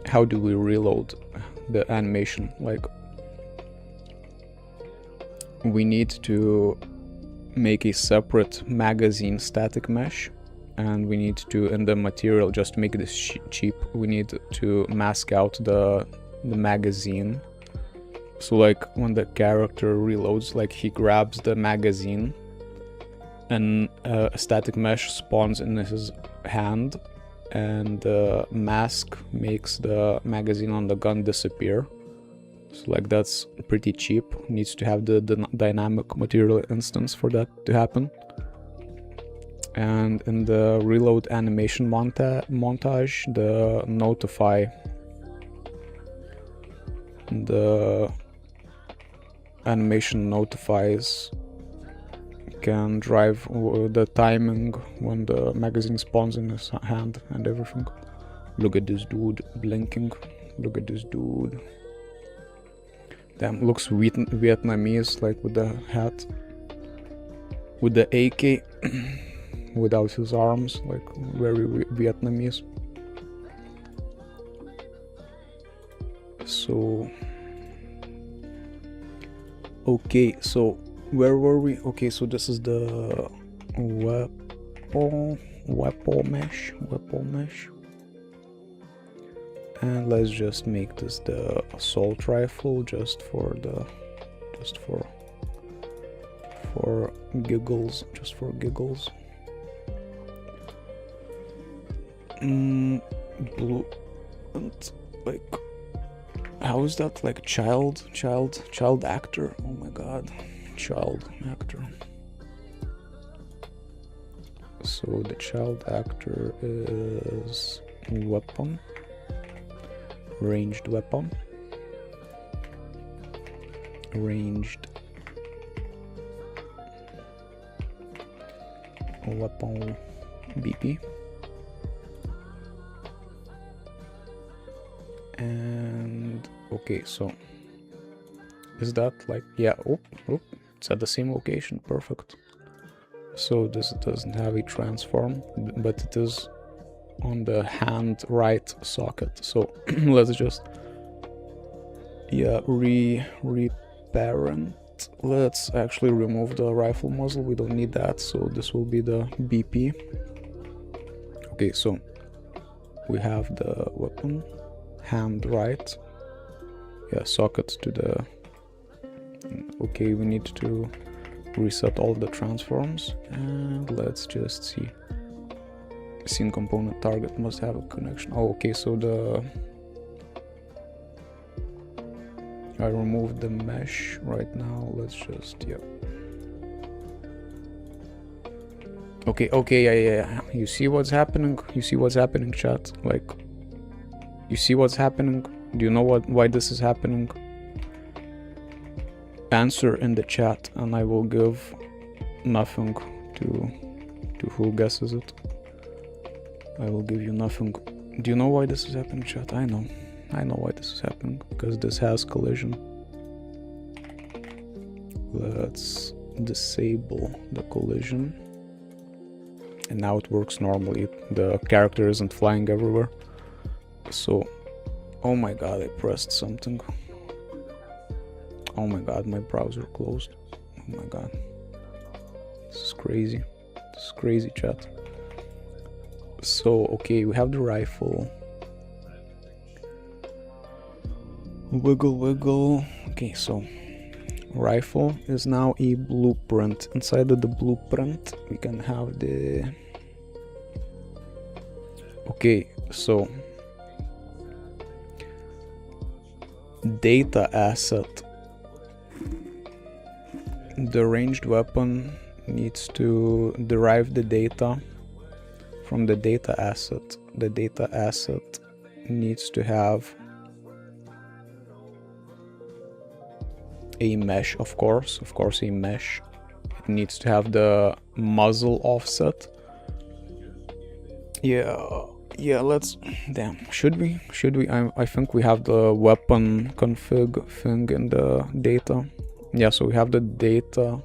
Speaker 1: how do we reload the animation? Like, we need to make a separate magazine static mesh, and we need to, in the material, just to make this cheap, we need to mask out the magazine. So like when the character reloads, like he grabs the magazine and a static mesh spawns in his hand, and the mask makes the magazine on the gun disappear. So like that's pretty cheap. Needs to have the dynamic material instance for that to happen. And in the reload animation montage, the notify, the animation notifies can drive the timing when the magazine spawns in his hand and everything. Look at this dude blinking. Look at this dude. Damn, looks Vietnamese, like with the hat, with the AK, without his arms, like very Vietnamese. So, okay, so where were we? Okay, so this is the weapon mesh. And let's just make this the assault rifle, just for giggles, blue, and like, how is that like child actor? Oh my god, child actor. So the child actor is weapon. Ranged weapon. weapon BP. And okay, so is that like, yeah, oh, it's at the same location, perfect. So this doesn't have a transform, but it is on the hand right socket. So let's just, yeah, reparent. Let's actually remove the rifle muzzle, we don't need that, so this will be the BP. Okay, so we have the weapon, hand right, yeah, socket to the, okay, we need to reset all the transforms, and let's just see. Scene component target must have a connection. Oh, okay, so I removed the mesh right now. Let's just, yeah. Okay, yeah. You see what's happening? You see what's happening, chat? Like, you see what's happening? Do you know why this is happening? Answer in the chat, and I will give nothing to who guesses it. I will give you nothing. Do you know why this is happening, chat? I know why this is happening, because this has collision. Let's disable the collision, and now it works normally. The character isn't flying everywhere. So, oh my god, I pressed something. Oh my god, my browser closed. Oh my god, this is crazy. This is crazy, chat. So, okay, we have the rifle. Wiggle. Okay, so rifle is now a blueprint. Inside of the blueprint, we can have the... Okay, so data asset. The ranged weapon needs to derive the data from the data asset. The data asset needs to have a mesh, of course a mesh. It needs to have the muzzle offset. Yeah, let's, damn, should we? I think we have the weapon config thing in the data. Yeah, so we have the data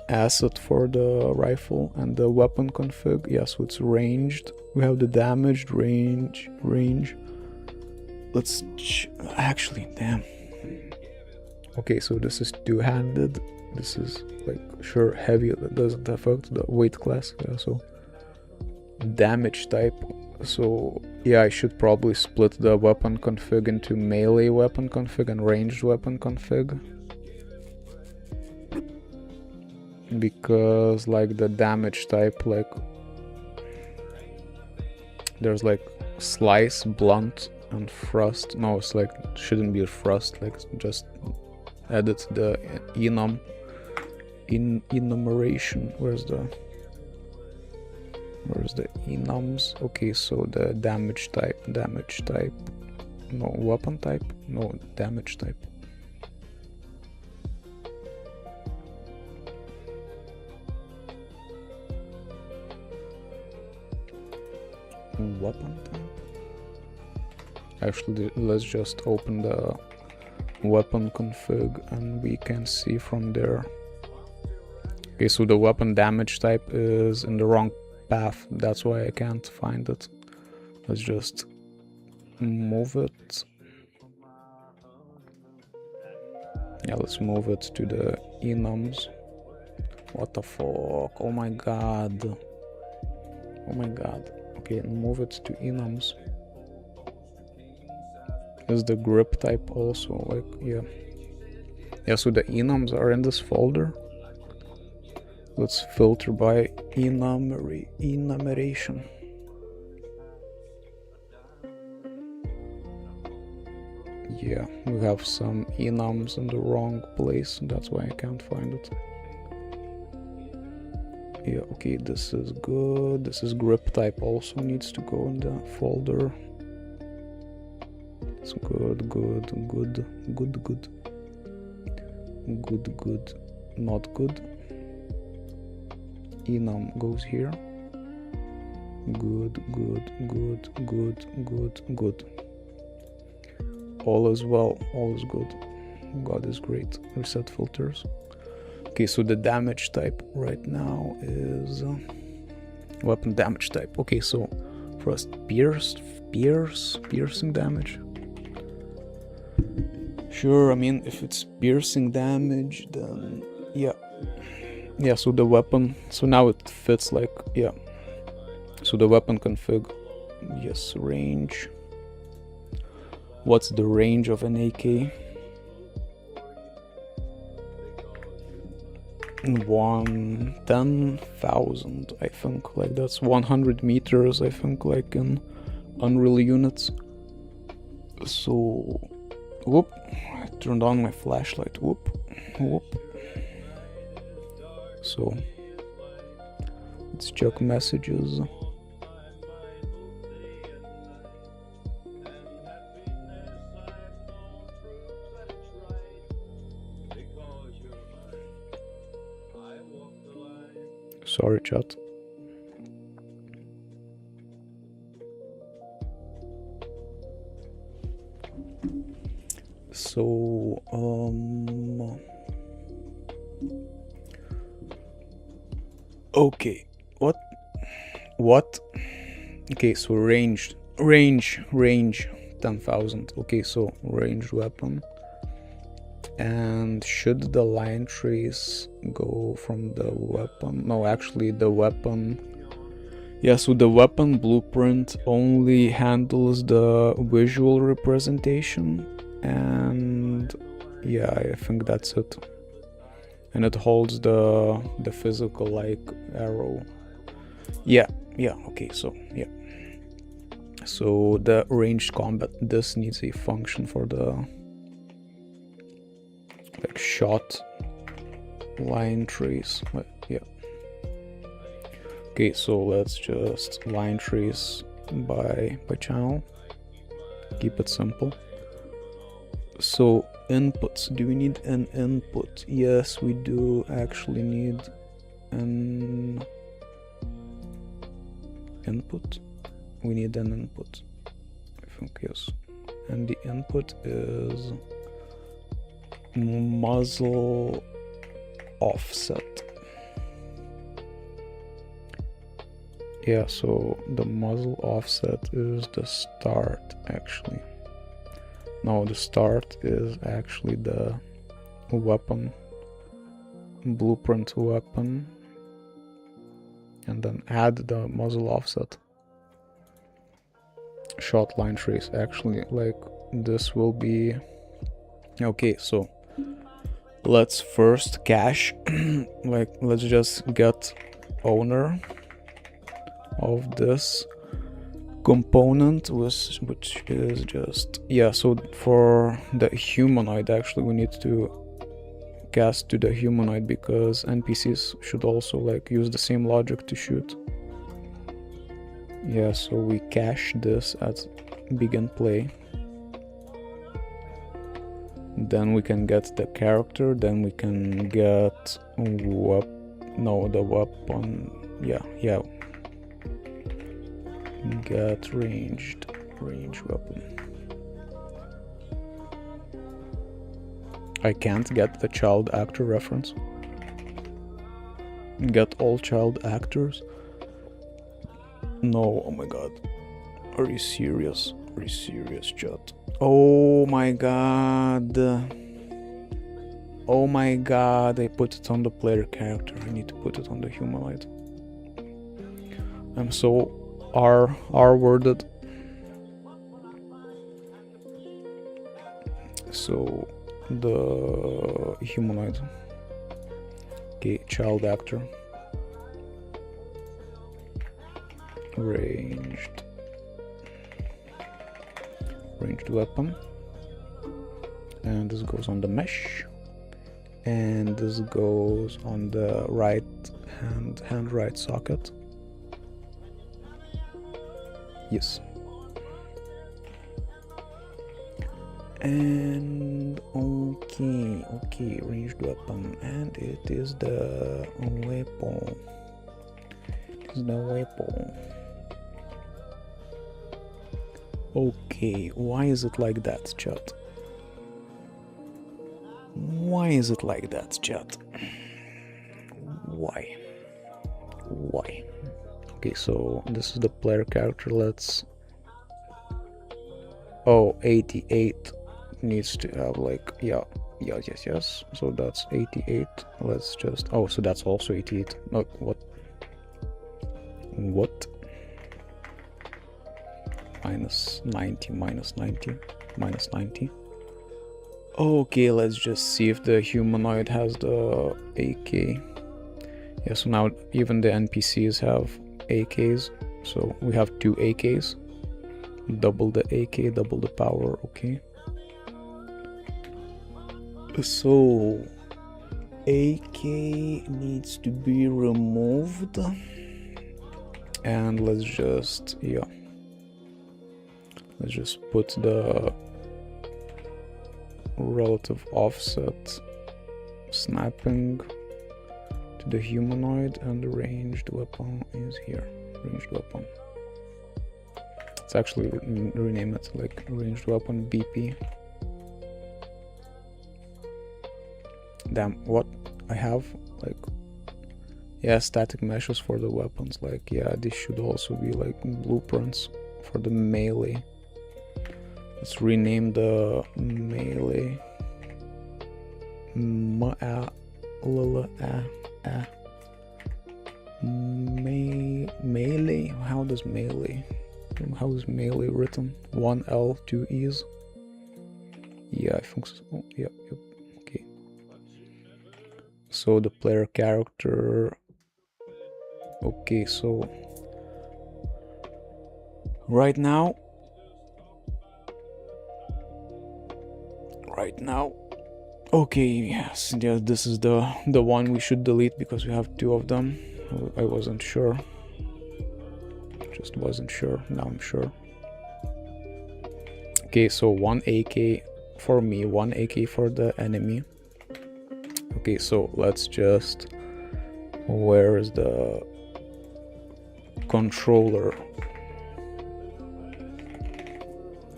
Speaker 1: asset for the rifle and the weapon config. Yeah, so it's ranged. We have the damaged range. Let's actually, damn. Okay, so this is two-handed. This is like, sure, heavy, that doesn't affect the weight class. Yeah, so damage type. So yeah, I should probably split the weapon config into melee weapon config and ranged weapon config, because like the damage type, like there's like slice, blunt, and thrust. No, it's like, shouldn't be a thrust, like just edit the enumeration. Where's the enums? Okay, so the damage type, no, weapon type, no, damage type. Weapon type. Actually, let's just open the weapon config and we can see from there. Okay, so the weapon damage type is in the wrong path, that's why I can't find it. Let's just move it. Yeah, let's move it to the enums. What the fuck? Oh my god. Okay, move it to enums. Is the grip type also like, yeah, so the enums are in this folder. Let's filter by enumeration. Yeah, we have some enums in the wrong place, that's why I can't find it. Yeah, okay, this is good. This is grip type, also needs to go in the folder. It's good, not good. enum goes here. Good, good, good, good, good, good. All is well, all is good. God is great. Reset filters. Okay, so the damage type right now is weapon damage type. Okay, so first piercing damage. Sure, I mean, if it's piercing damage, then yeah. Yeah, so the weapon, so now it fits like, yeah. So the weapon config, yes, range. What's the range of an AK? 10,000, I think, like that's 100 meters, I think, like in Unreal units. So, whoop, I turned on my flashlight, whoop, whoop. So, let's check messages. Sorry, chat. So, okay, what? Okay, so range, 10,000. Okay, so ranged weapon. And should the line trace go from the weapon? No, actually the weapon. Yeah, so the weapon blueprint only handles the visual representation, and yeah, I think that's it. And it holds the physical like arrow. Yeah, okay, so yeah. So the ranged combat, this needs a function for the like shot line trace. Yeah. Okay, so let's just line trace by channel. Keep it simple. So inputs, do we need an input? Yes, we do actually need an input. We need an input, I think, yes. And the input is muzzle offset. Yeah, so the muzzle offset is the start, actually. No, the start is actually the weapon, blueprint weapon, and then add the muzzle offset. Shot line trace, actually, like this will be okay. So let's first cache like let's just get owner of this component, which is just, yeah, so for the humanoid, actually we need to cast to the humanoid because NPCs should also like use the same logic to shoot. Yeah, so we cache this at begin play. Then we can get the character, then we can get the weapon. Yeah, get range weapon. I can't get the child actor reference. Get all child actors. No, oh my god. Are you serious? Are you serious, chat? Oh my god. Oh my god, I put it on the player character. I need to put it on the humanoid. I'm so R-worded. So the humanoid. Okay, child actor. Ranged weapon, and this goes on the mesh, and this goes on the right hand right socket. Yes. And okay, ranged weapon, and it is the weapon. the weapon. Okay, why is it like that, chat? Why is it like that, chat? Why? Why? Okay, so this is the player character. Let's... Oh, 88 needs to have like... Yeah, yes. So that's 88. Let's just... Oh, so that's also 88. No, what? What? Minus 90, minus 90, minus 90. Okay, let's just see if the humanoid has the AK. Yeah, so now even the NPCs have AKs. So we have 2 AKs. Double the AK, double the power, okay. So AK needs to be removed. And let's just, yeah. Let's just put the relative offset snapping to the humanoid, and the ranged weapon is here. Ranged weapon. Let's actually rename it like ranged weapon BP. Damn, what I have, like, yeah, static meshes for the weapons. Like, yeah, this should also be like blueprints for the melee. Let's rename the melee. Melee. How does melee? How is melee written? 1 L, 2 E's. Yeah, I think so. Oh, yep. Okay. So the player character. Okay, so right now. Okay, yes, yeah, this is the one we should delete because we have 2 of them. I wasn't sure. Just wasn't sure. Now I'm sure. Okay, so 1 AK for me, 1 AK for the enemy. Okay, so let's just... Where is the controller?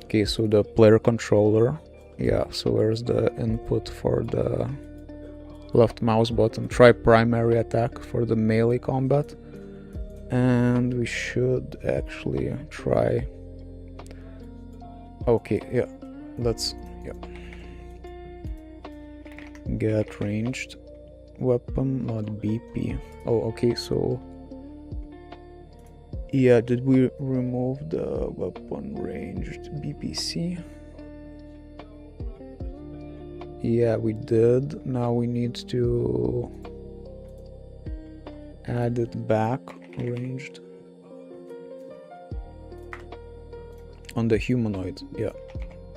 Speaker 1: Okay, so the player controller. Yeah, so where's the input for the left mouse button? Try primary attack for the melee combat. And we should actually try... Okay, yeah, let's... Yeah. Get ranged weapon, not BP. Oh, okay, so... Yeah, did we remove the weapon ranged BPC? Yeah, we did. Now we need to add it back, ranged. On the humanoid, yeah.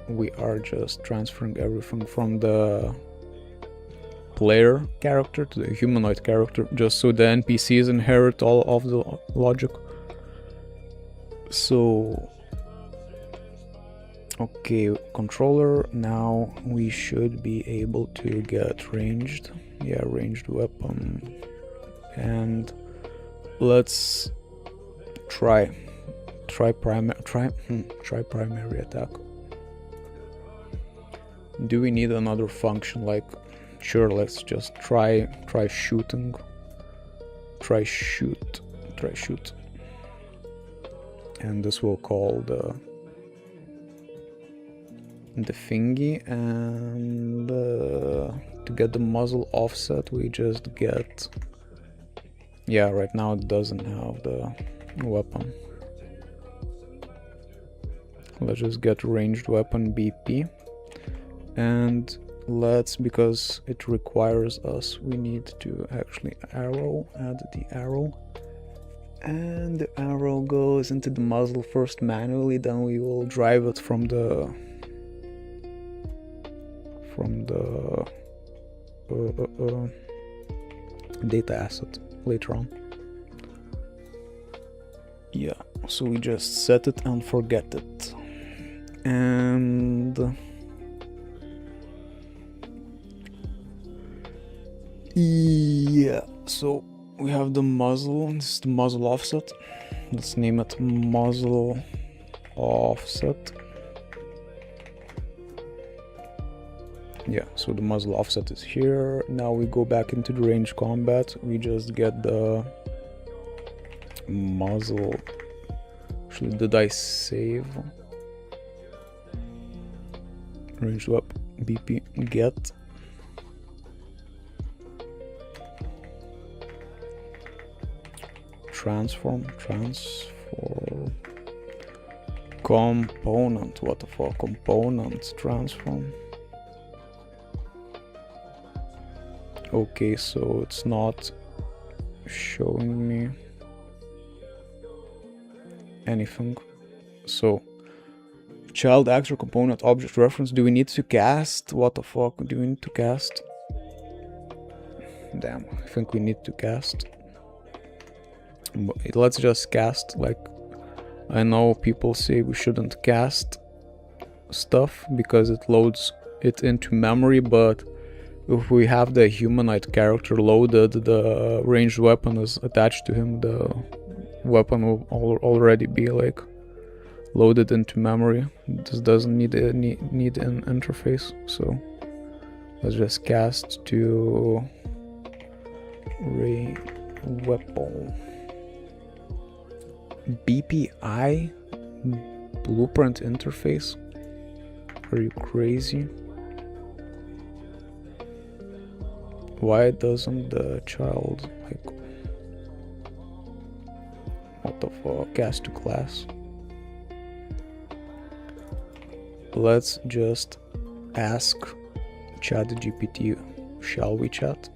Speaker 1: We are just transferring everything from the player character to the humanoid character, just so the NPCs inherit all of the logic. So... Okay, controller, now we should be able to get ranged. Yeah, ranged weapon. And let's try primary attack. Do we need another function? Like, sure, let's just try shooting. Try shoot. And this will call the thingy, and to get the muzzle offset we just get... Yeah, right now it doesn't have the weapon. Let's just get ranged weapon BP, and let's, because it requires us, we need to actually add the arrow, and the arrow goes into the muzzle first manually, then we will drive it from the data asset later on. Yeah, so we just set it and forget it. And yeah, so we have the muzzle. This is the muzzle offset. Let's name it muzzle offset. Yeah, so the muzzle offset is here. Now we go back into the range combat. We just get the muzzle. Actually, did I save? Range up BP get. Transform component. What the fuck? Component transform. Okay, so it's not showing me anything. So child actor component object reference. Do we need to cast? What the fuck do we need to cast? Damn, I think we need to cast. But let's just cast. Like, I know people say we shouldn't cast stuff because it loads it into memory, but if we have the humanoid character loaded, the ranged weapon is attached to him, the weapon will already be like loaded into memory. This doesn't need an interface, so let's just cast to ray weapon. BPI blueprint interface? Are you crazy? Why doesn't the child, like, what the fuck, cast to class? Let's just ask ChatGPT, shall we chat?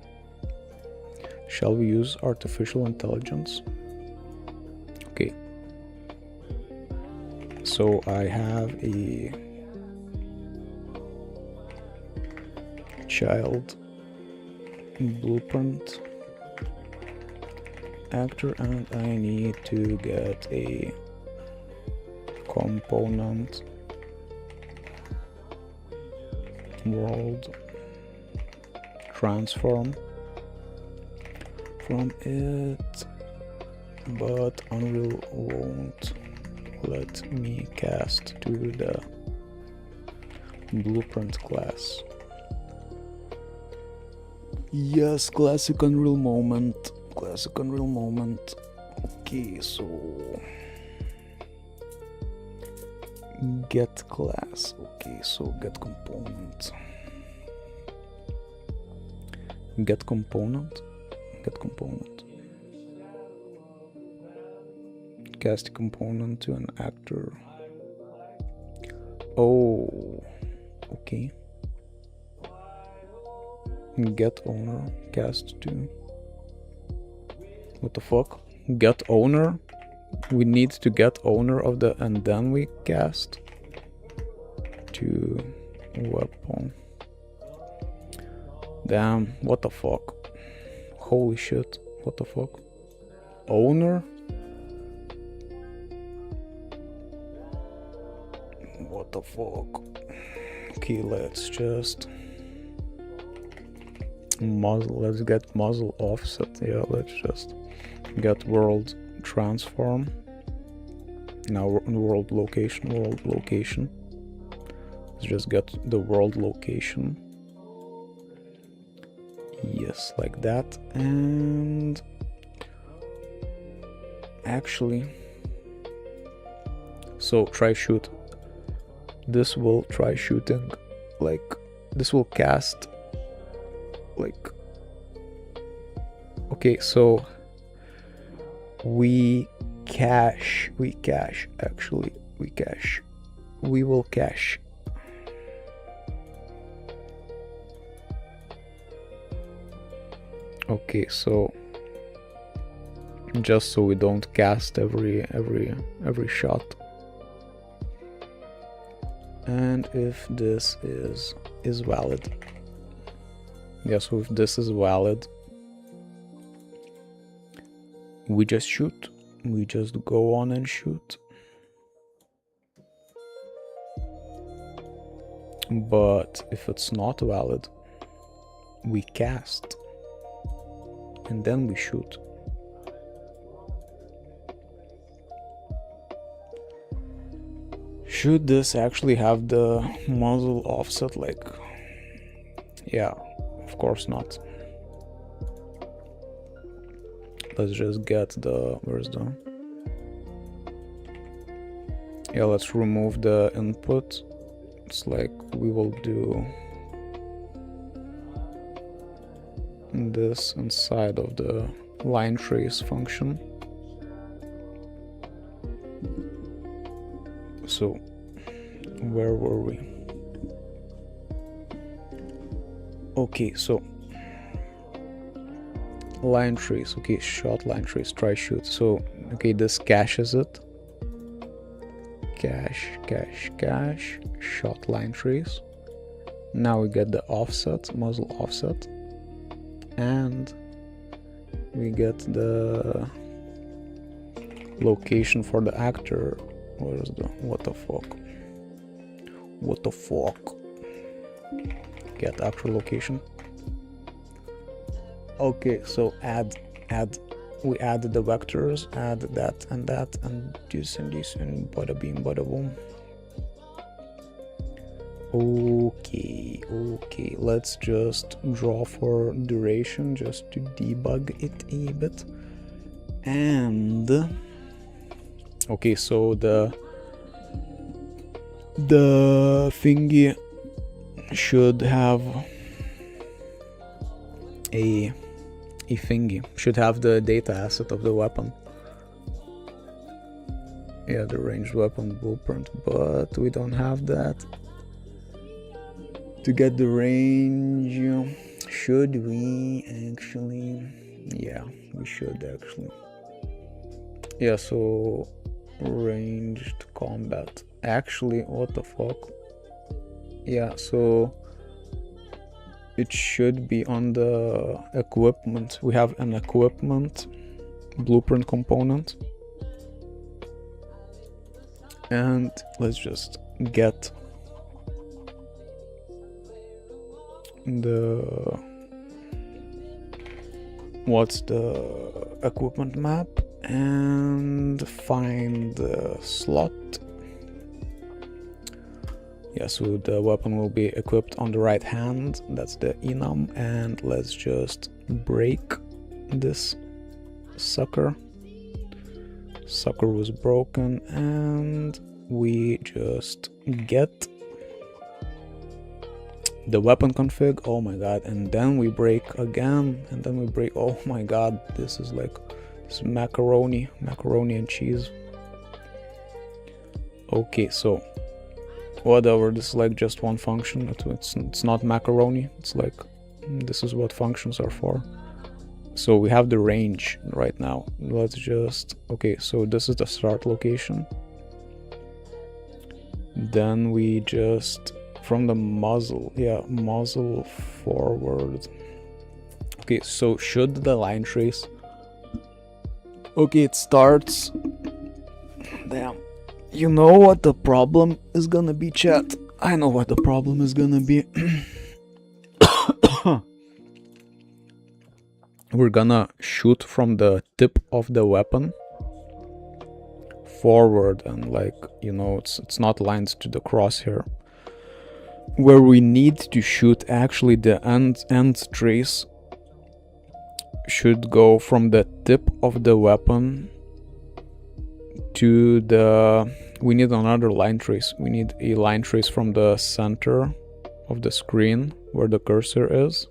Speaker 1: Shall we use artificial intelligence? Okay. So I have a child blueprint actor and I need to get a component world transform from it, but Unreal won't let me cast to the blueprint class. Yes, classic Unreal moment. Classic Unreal moment. Okay, so get class. Okay, so get component. Get component. Get component. Cast a component to an actor. Oh, okay. Get owner, cast to. What the fuck? Get owner? We need to get owner of the, and then we cast to weapon. Damn, what the fuck? Holy shit, what the fuck? Owner? What the fuck? Okay, let's just muzzle, let's get muzzle offset. Yeah, let's just get world transform. Now world location. Let's just get the world location. Yes, like that. And actually, so try shoot. This will try shooting, like this will cast, like, okay, so we will cache. Okay, so just so we don't cast every shot. And if this is valid, yeah, so if this is valid, we just shoot. We just go on and shoot. But if it's not valid, we cast and then we shoot. Should this actually have the muzzle offset? Like, yeah, of course not. Let's just get the, where's the, yeah, let's remove the input. It's like we will do this inside of the line trace function. So where were we? Okay, so line trace, okay, shot line trace, try shoot. So okay, this caches it. Cache, shot line trace. Now we get the offset, muzzle offset, and we get the location for the actor. Where is the, what the fuck, get actor location. Okay, so add, we added the vectors, add that and this and bada bing bada boom. Okay, let's just draw for duration just to debug it a bit. And okay, so the thingy should have a thingy, should have the data asset of the weapon. Yeah, the ranged weapon blueprint, but we don't have that. To get the range, should we actually? Yeah, we should actually. Yeah, so ranged combat. Actually, what the fuck? Yeah, so it should be on the equipment. We have an equipment blueprint component. And let's just get the, what's the equipment map, and find the slot. Yeah, so the weapon will be equipped on the right hand, that's the enum, and let's just break this sucker. Sucker was broken, and we just get the weapon config. Oh my god, and then we break again, and then we break. Oh my god, this is like this macaroni and cheese. Okay, so whatever, this is like just one function. It's not macaroni, it's like this is what functions are for. So we have the range right now. Let's just, okay, so this is the start location. Then we just, from the muzzle, yeah, muzzle forward. Okay, so should the line trace, okay, it starts. Damn, you know what the problem is gonna be, chat? I know what the problem is gonna be. We're gonna shoot from the tip of the weapon forward, and like, you know, it's not lined to the crosshair. Where we need to shoot, actually the end trace should go from the tip of the weapon to the, we need another line trace. We need a line trace from the center of the screen where the cursor is,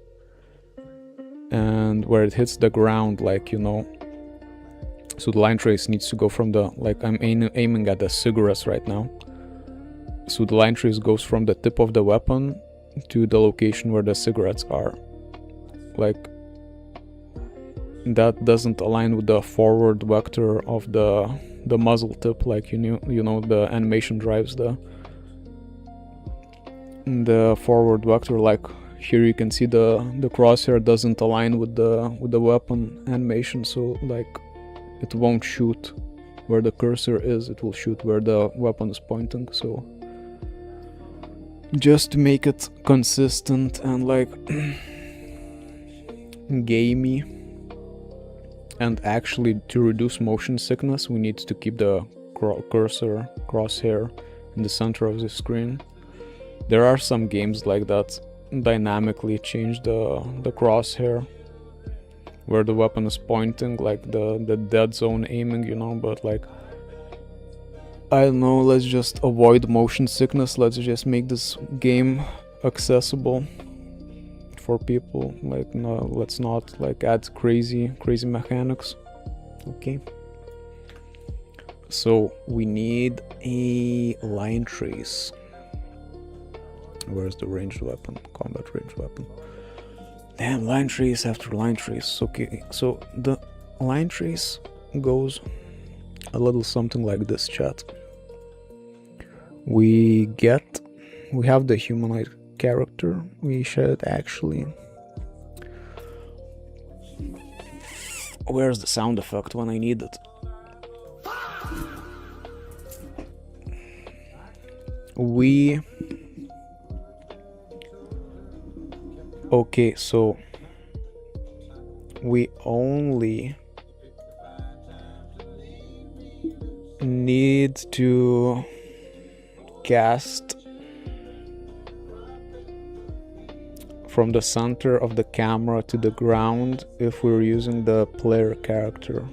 Speaker 1: and where it hits the ground, like, you know. So the line trace needs to go from the, like, I'm aiming at the cigarettes right now. So the line trace goes from the tip of the weapon to the location where the cigarettes are. Like, that doesn't align with the forward vector of the muzzle tip, like, you know, the animation drives the forward vector. Like, here you can see the crosshair doesn't align with the weapon animation, so like it won't shoot where the cursor is, it will shoot where the weapon is pointing. So just to make it consistent and like gamey, and actually to reduce motion sickness, we need to keep the cursor crosshair in the center of the screen. There are some games like that dynamically change the crosshair where the weapon is pointing, like the dead zone aiming, you know, but like, I don't know, let's just avoid motion sickness, let's just make this game accessible for people. Like, no, let's not like add crazy mechanics. Okay, so we need a line trace. Where's the ranged weapon? Combat ranged weapon. Damn, line trace after line trace. Okay, so the line trace goes a little something like this, chat. We have the humanoid character. We should actually... Where's the sound effect when I need it? Okay, so we only need to cast from the center of the camera to the ground if we're using the player character.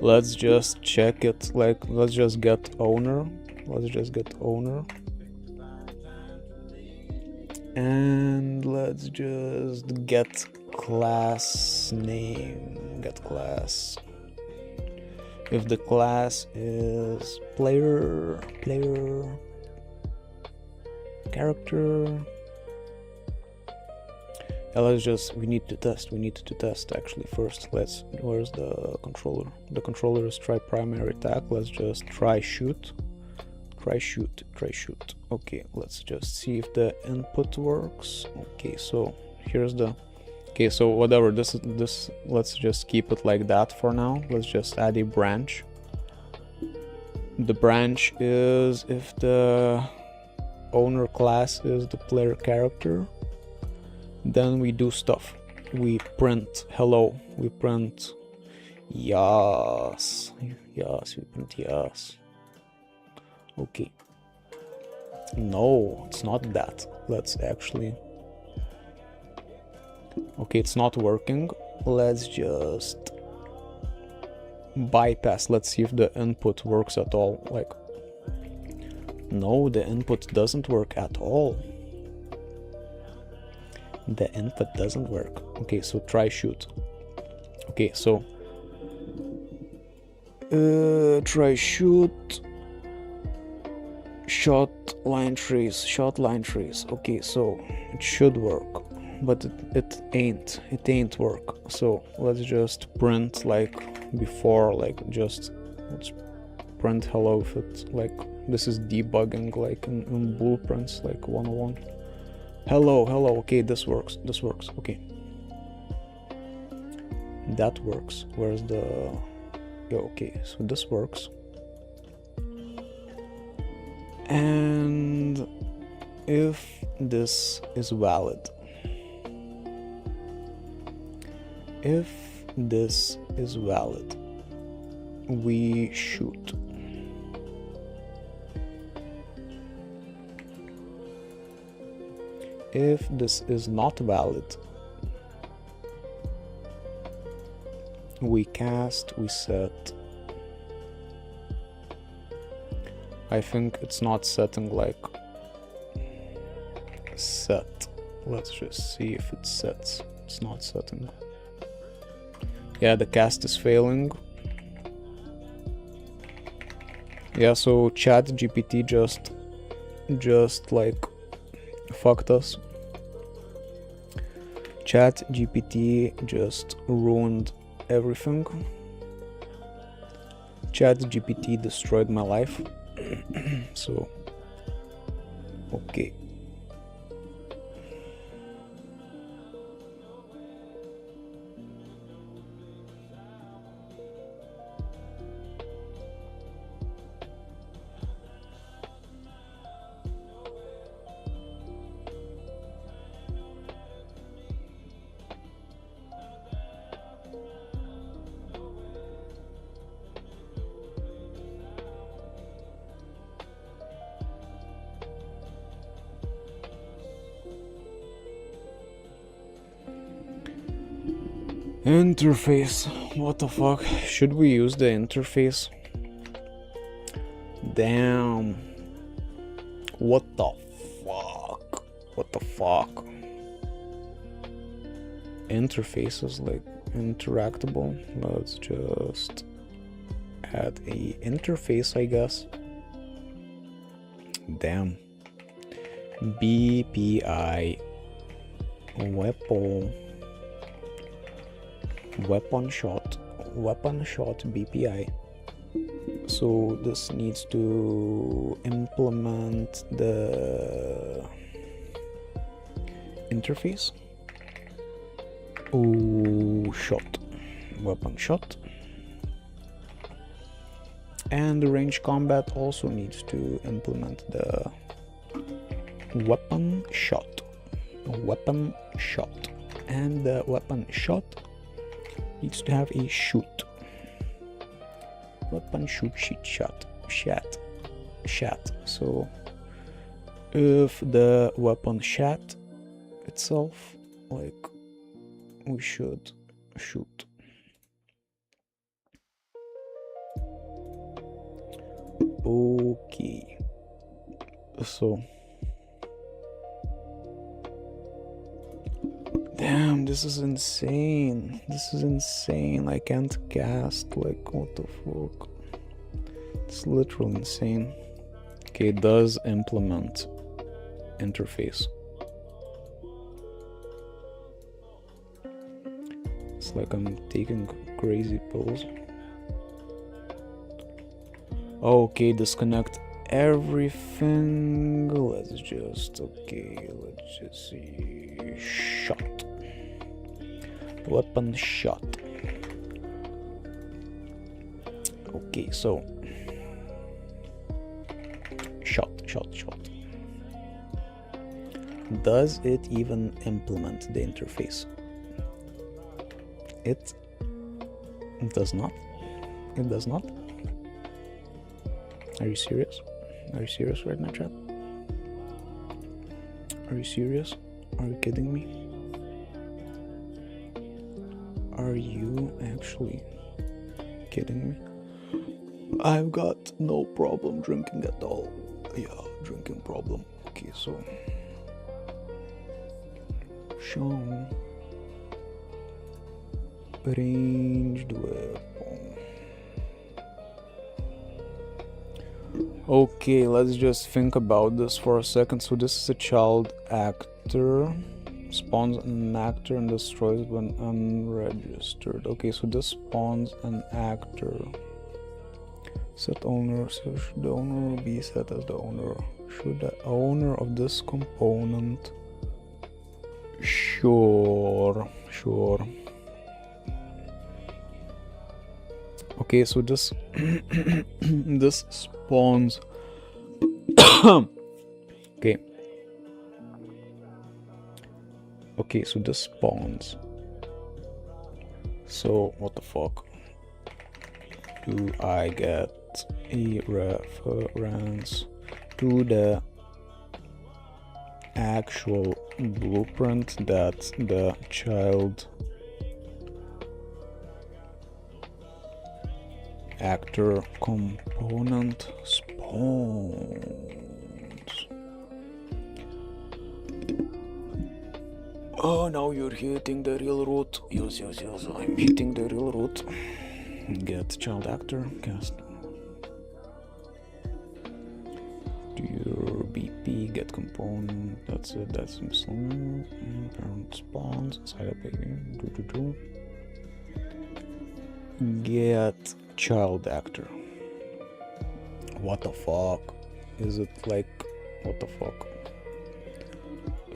Speaker 1: Let's just check it, like, let's just get owner. And let's just get class name, get class. If the class is player character, we need to test actually first. Where's the controller? The controller is try primary attack. Let's just try shoot. Okay, let's just see if the input works. Okay, so here's the... Okay, so whatever, this, let's just keep it like that for now. Let's just add a branch. The branch is if the owner class is the player character, then we do stuff. We print hello, we print yes, we print yes. Okay. No, it's not that. Let's actually... Okay, it's not working. Let's just bypass. Let's see if the input works at all. Like, no, the input doesn't work at all. The input doesn't work. Okay, so try shoot. Okay, so try shoot. Shot line trace. Okay, so it should work, but it ain't work. So let's just print like before, like let's print hello. If it's like, this is debugging, like in blueprints, like 101. Hello. Okay, this works. Okay, that works. Where's the... Yeah, okay, so this works. And if this is valid, we shoot. If this is not valid, we cast, we set. I think it's not setting like set. Let's just see if it sets. It's not setting. Yeah, the cast is failing. Yeah, so ChatGPT just like fucked us. ChatGPT just ruined everything. ChatGPT destroyed my life. So, okay. Interface. What the fuck? Should we use the interface? Damn. What the fuck? What the fuck? Interface is like interactable. Let's just add a interface, I guess. Damn. BPI weapon shot BPI. So this needs to implement the interface. Oh, shot, weapon shot. And the range combat also needs to implement the weapon shot. And the weapon shot needs to have a shoot. Weapon shoot shot. So if the weapon shot itself, like, we should shoot. Okay, so damn, this is insane. I can't cast, like, what the fuck. It's literally insane. Okay, it does implement interface. It's like I'm taking crazy pills. Okay, disconnect everything. Let's just see. Shot. Weapon shot. Okay, so shot. Does it even implement the interface? It does not. It does not. Are you serious? Are you serious right now, chat? Are you serious? Are you kidding me? Are you actually kidding me? I've got no problem drinking at all. Yeah, drinking problem. Okay, so show ranged weapon. Okay, let's just think about this for a second. So this is a child actor. Spawns an actor and destroys when unregistered. Okay, so this spawns an actor. Set owner. So should the owner be set as the owner? Should the owner of this component? Sure. Okay, so this this spawns. Okay, so this spawns. So what the fuck? Do I get a reference to the actual blueprint that the child actor component spawns? Oh, now you're hitting the real root. Yes, I'm hitting the real root. Get child actor, cast. Do your BP, get component, that's it, that's some parent spawns, side up again, Get child actor. What the fuck? Is it like, what the fuck?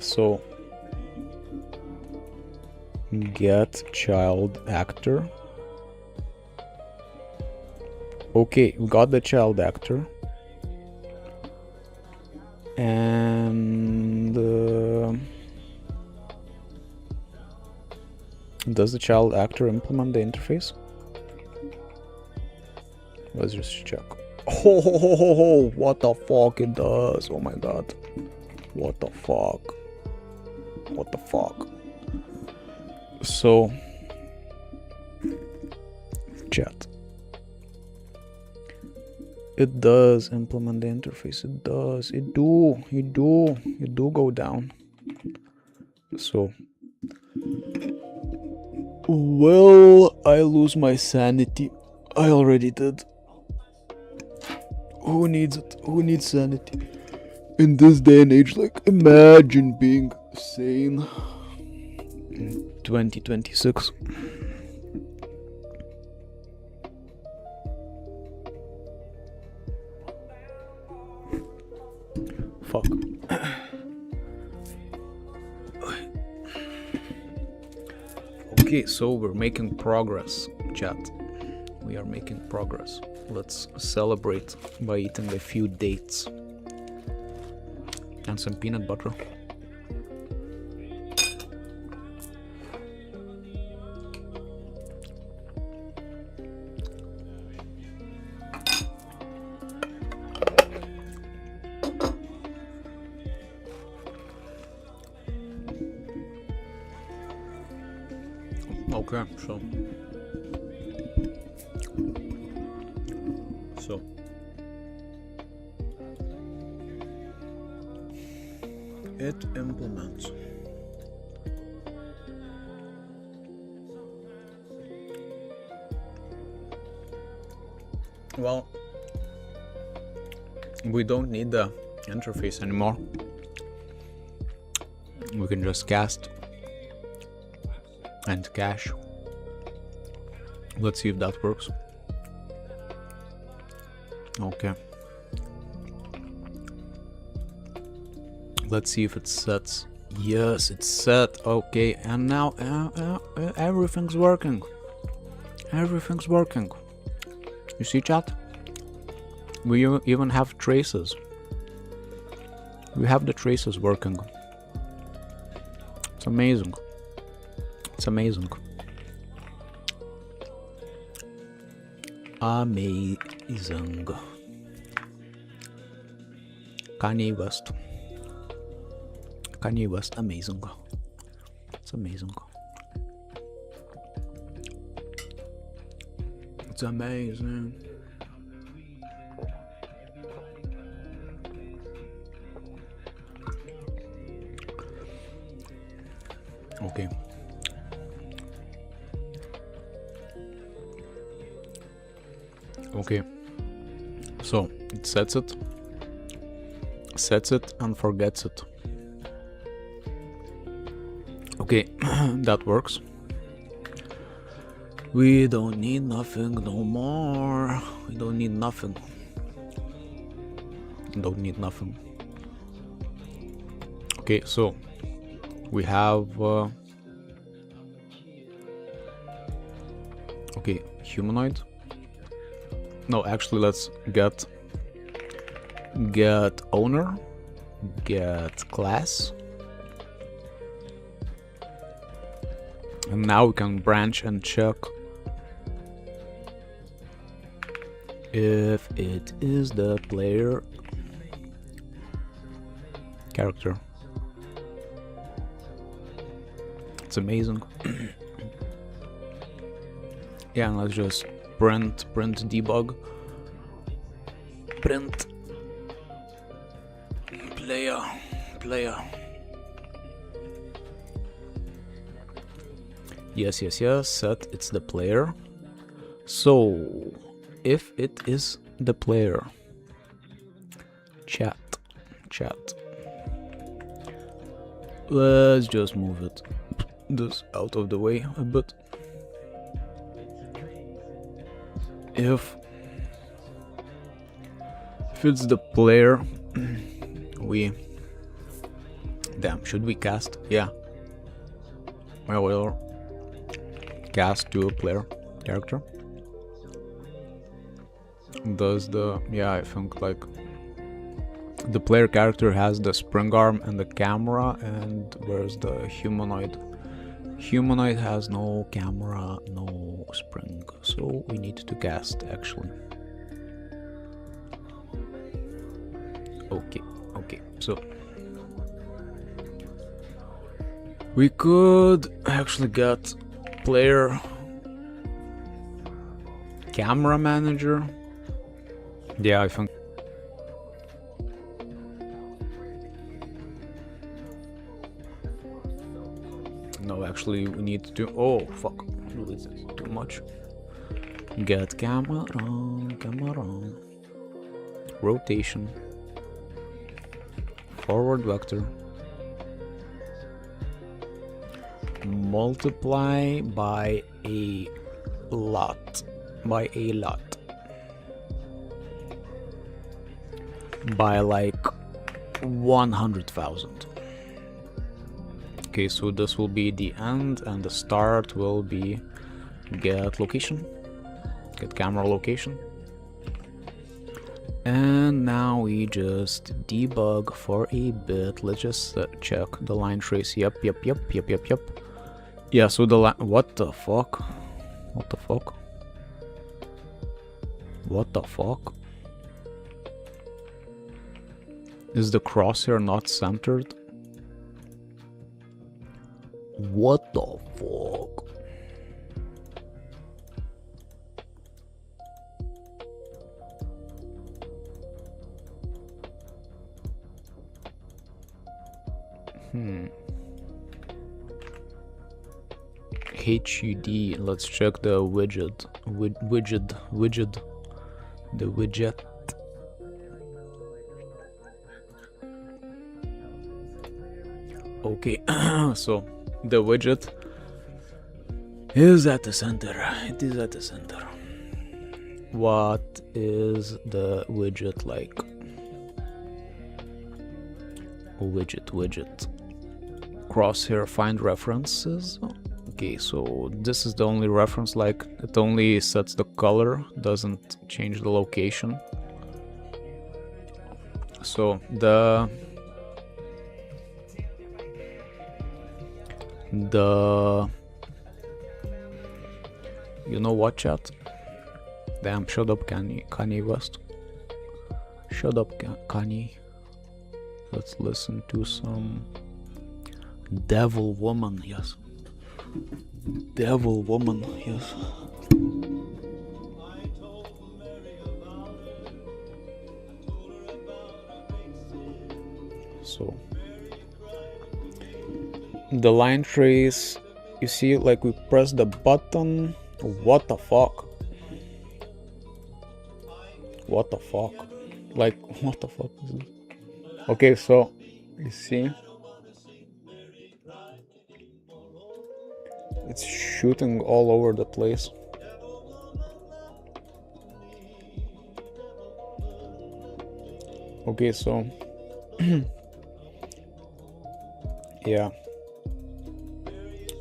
Speaker 1: So, get child actor. Okay, we got the child actor. And does the child actor implement the interface? Let's just check. Oh, what the fuck it does. Oh my god. What the fuck. So Chat. It does implement the interface. It does. It do go down. So, well, I lose my sanity. I already did. Who needs it? Who needs sanity? In this day and age, like, imagine being sane in 2026. Fuck. Okay, so we're making progress, chat. We are making progress. Let's celebrate by eating a few dates and some peanut butter. Okay, so it implements. Well, we don't need the interface anymore. We can just cast and cache. Let's see if that works. Okay. Let's see if it sets. Yes, it's set. Okay, and now everything's working. Everything's working. You see, chat? We even have traces. We have the traces working. It's amazing. It's amazing. Amazing. Kanye West. Kanye West, amazing. It's amazing. It's amazing. Okay. Okay. So it sets it and forgets it. Okay, that works. We don't need nothing no more. We don't need nothing. Don't need nothing. Okay, so we have okay, humanoid. No, actually, let's get owner, get class, and now we can branch and check if it is the player character. It's amazing. Yeah, and let's just print debug, print player. Yes, set it's the player. So if it is the player, chat, let's just move this out of the way a bit. If it's the player, should we cast? Yeah, I will cast to a player character. Does I think like the player character has the spring arm and the camera, and where's the humanoid? Humanoid has no camera, no spring, so we need to cast actually. Okay, so we could actually get player Camera manager. Yeah, I think. No, actually, we need to. Oh, fuck. This is too much. Get camera on, camera on. Rotation. Forward vector. Multiply by a lot. By a lot. By like 100,000. Okay, so this will be the end, and the start will be get location, get camera location. And now we just debug for a bit. Let's just check the line trace. Yep. Yeah, so the line. What the fuck? What the fuck? What the fuck? Is the crosshair not centered? What the fuck? HUD. Let's check the widget. The widget. Okay, so the widget is at the center. It is at the center. What is the widget like? Widget. Crosshair find references. Okay, so this is the only reference, like it only sets the color, doesn't change the location. So the you know what, chat? Damn, shut up, Kanye West. Shut up, Kanye. Let's listen to some Devil Woman, yes. Devil Woman, yes. So the line trace, you see, like we press the button. What the fuck? What the fuck? Like, what the fuck is this? Okay, so you see, it's shooting all over the place. Okay, so yeah,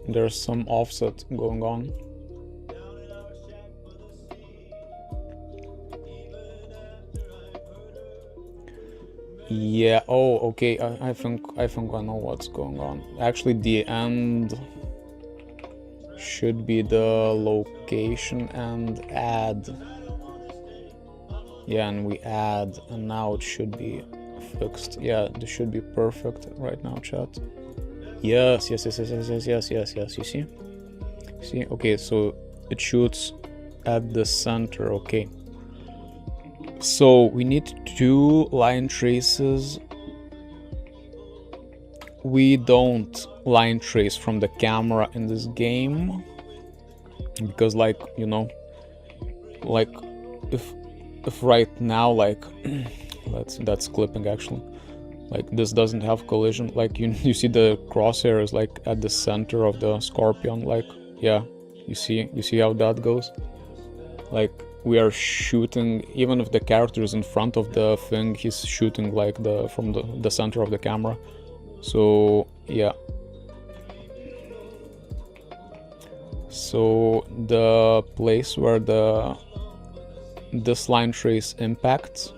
Speaker 1: there's some offset going on. Yeah, oh, okay, I think I know what's going on. Actually, the end should be the location and add. Yeah, and we add, and now it should be fixed. Yeah, this should be perfect right now, chat. Yes, you see? See, okay, so it shoots at the center, okay. So we need 2 line traces. We don't line trace from the camera in this game because, like, you know, like if right now, like that's clipping actually, like this doesn't have collision, like you see the crosshair is like at the center of the scorpion, like, yeah, you see how that goes, like we are shooting, even if the character is in front of the thing, he's shooting like from the center of the camera. So yeah, so the place where this line trace impacts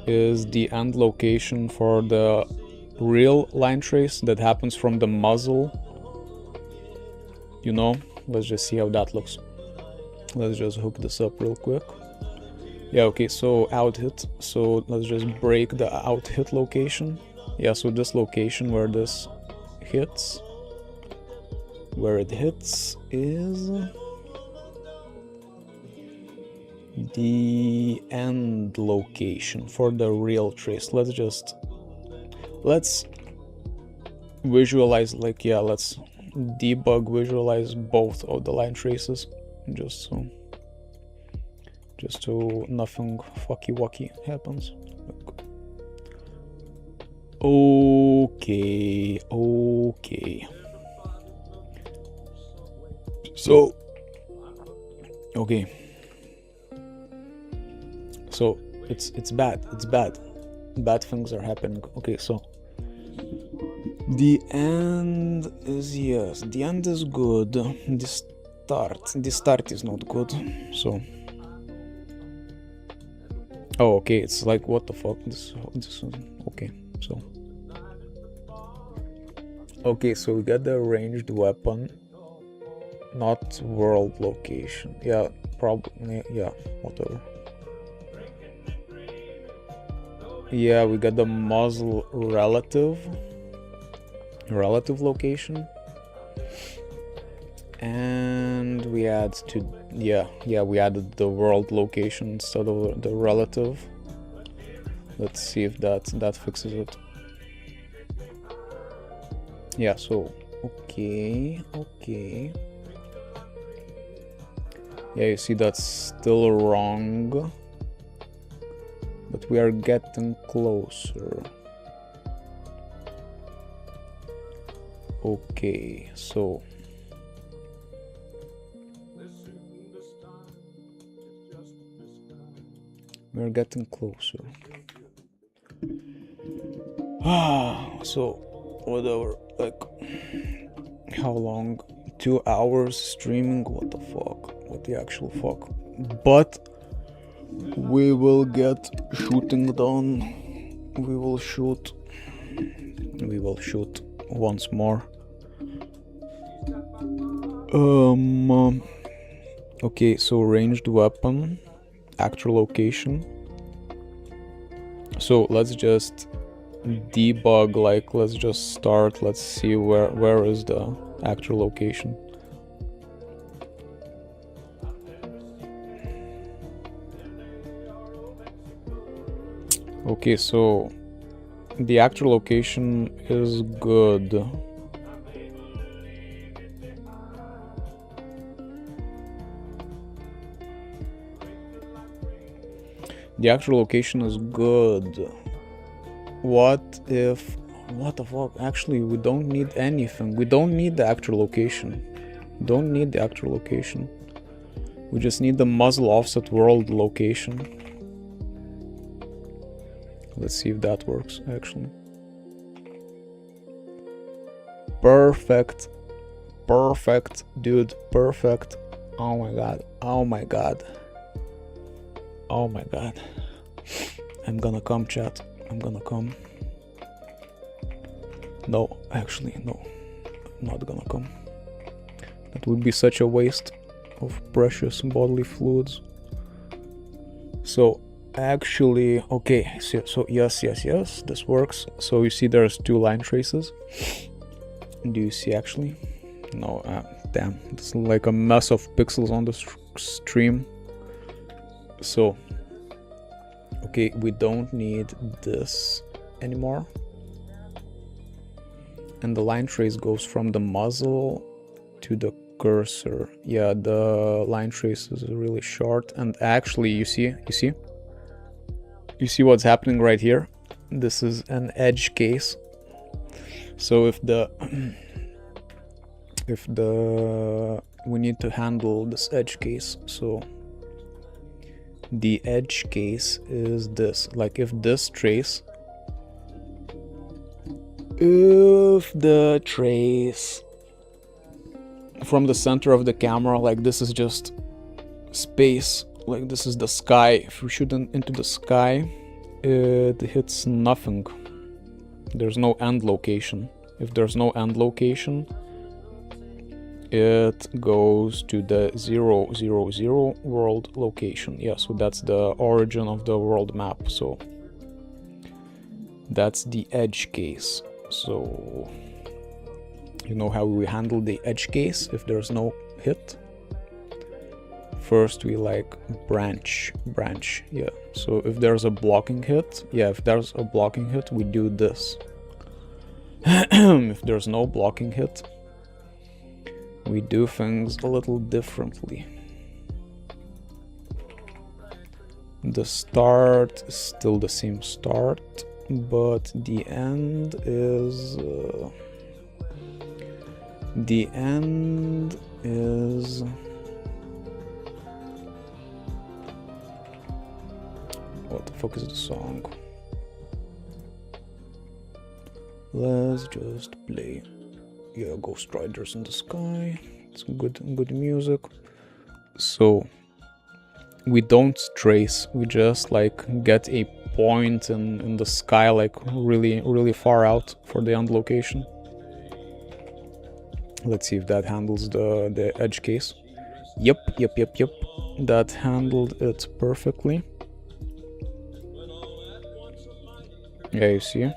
Speaker 1: is the end location for the real line trace that happens from the muzzle, you know. Let's just see how that looks. Let's just hook this up real quick. Yeah, okay, so out hit, so let's just break the out hit location. Yeah, so this location where this hits, where it hits is the end location for the real trace. Let's visualize, like, yeah, let's debug, visualize both of the line traces, just so nothing fucky wucky happens. Okay. So, okay. So it's bad. Bad things are happening. Okay, so the end is, yes, the end is good. The start is not good. So, oh, okay, it's like, what the fuck, this okay. So, okay, so we got the ranged weapon, not world location. Yeah, probably, yeah, whatever. Yeah, we got the muzzle relative location, and we add to, we added the world location instead of the relative. Let's see if that fixes it. Yeah, so okay. Yeah, you see that's still wrong, but we are getting closer. Okay, so we're getting closer. So whatever, like, how long? 2 hours streaming? What the fuck? What the actual fuck? But we will get shooting done. We will shoot once more. Okay, so ranged weapon, actual location. So let's just debug, like, let's just start, let's see where is the actual location. Okay, so the actual location is good. The actual location is good. What if... what the fuck? Actually, we don't need anything. We don't need the actual location. Don't need the actual location. We just need the muzzle offset world location. Let's see if that works, actually. Perfect. Perfect, dude. Perfect. Oh my god. Oh my god. Oh my god. I'm gonna come, chat. I'm gonna come. No, actually, no. I'm not gonna come. That would be such a waste of precious bodily fluids. So, actually, okay, so yes, this works. So you see there's 2 line traces. Do you see, actually? No, damn, it's like a mess of pixels on the stream. So, okay, we don't need this anymore. And the line trace goes from the muzzle to the cursor. Yeah, the line trace is really short. And actually, you see what's happening right here? This is an edge case. So if we need to handle this edge case. So the edge case is this. Like, if the trace from the center of the camera, like, this is just space, like, this is the sky. If we shoot into the sky, it hits nothing. There's no end location. If there's no end location, it goes to the 0, 0, 0 world location. Yeah, so that's the origin of the world map. So that's the edge case. So you know how we handle the edge case if there's no hit? first we like branch, yeah. So if there's a blocking hit, we do this. If there's no blocking hit, we do things a little differently. The start is still the same start, but the end is what the fuck is the song? Let's just play, yeah, Ghost Riders in the Sky. It's good music. So we don't trace, we just like get a point in the sky, like really far out for the end location. Let's see if that handles the edge case. Yep, that handled it perfectly. Yeah, you see?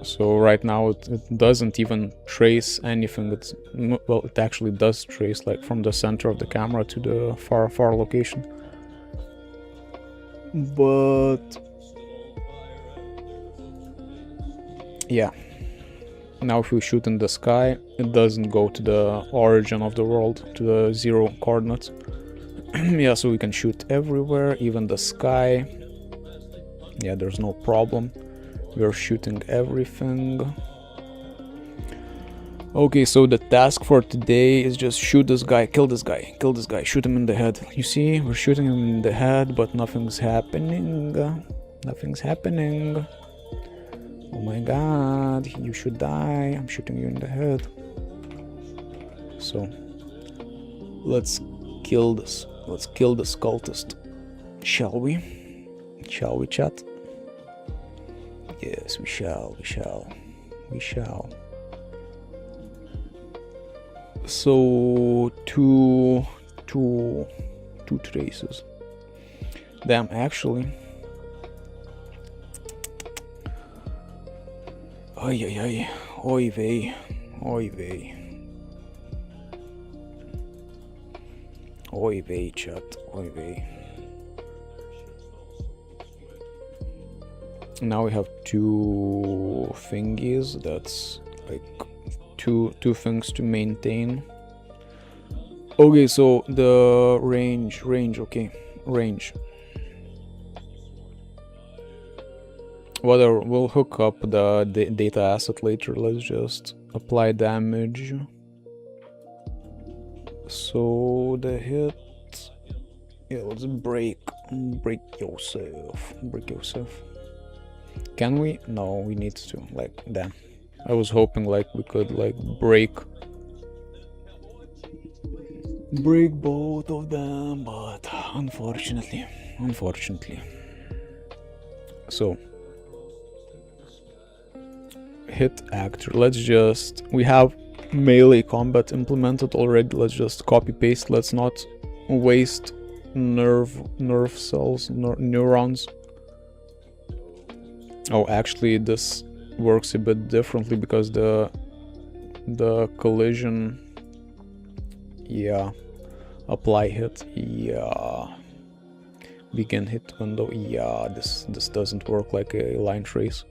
Speaker 1: So right now it doesn't even trace anything. Well, it actually does trace, like from the center of the camera to the far location. But yeah, now if we shoot in the sky, it doesn't go to the origin of the world, to the 0 coordinates. Yeah, so we can shoot everywhere, even the sky. Yeah, there's no problem. We're shooting everything. Okay, so the task for today is just shoot this guy, kill this guy, shoot him in the head. You see, we're shooting him in the head, but nothing's happening. Nothing's happening. Oh my god, you should die. I'm shooting you in the head. So, let's kill this. Let's kill this cultist. Shall we? Shall we, chat? Yes, we shall. So two traces. Damn, actually. Oy vey, chat, oy vey. Now we have 2 thingies. That's like two things to maintain. Okay, so the range, okay, range. Whatever, we'll hook up the data asset later. Let's just apply damage. So the hit, yeah, let's break yourself. Can we? No, we need to, like, damn. I was hoping like we could like break both of them, but unfortunately. So hit actor. Let's just, we have melee combat implemented already. Let's just copy paste. Let's not waste nerve cells, neurons. Oh, actually this works a bit differently because the collision, yeah, apply hit, yeah, begin hit window, yeah, this doesn't work like a line trace.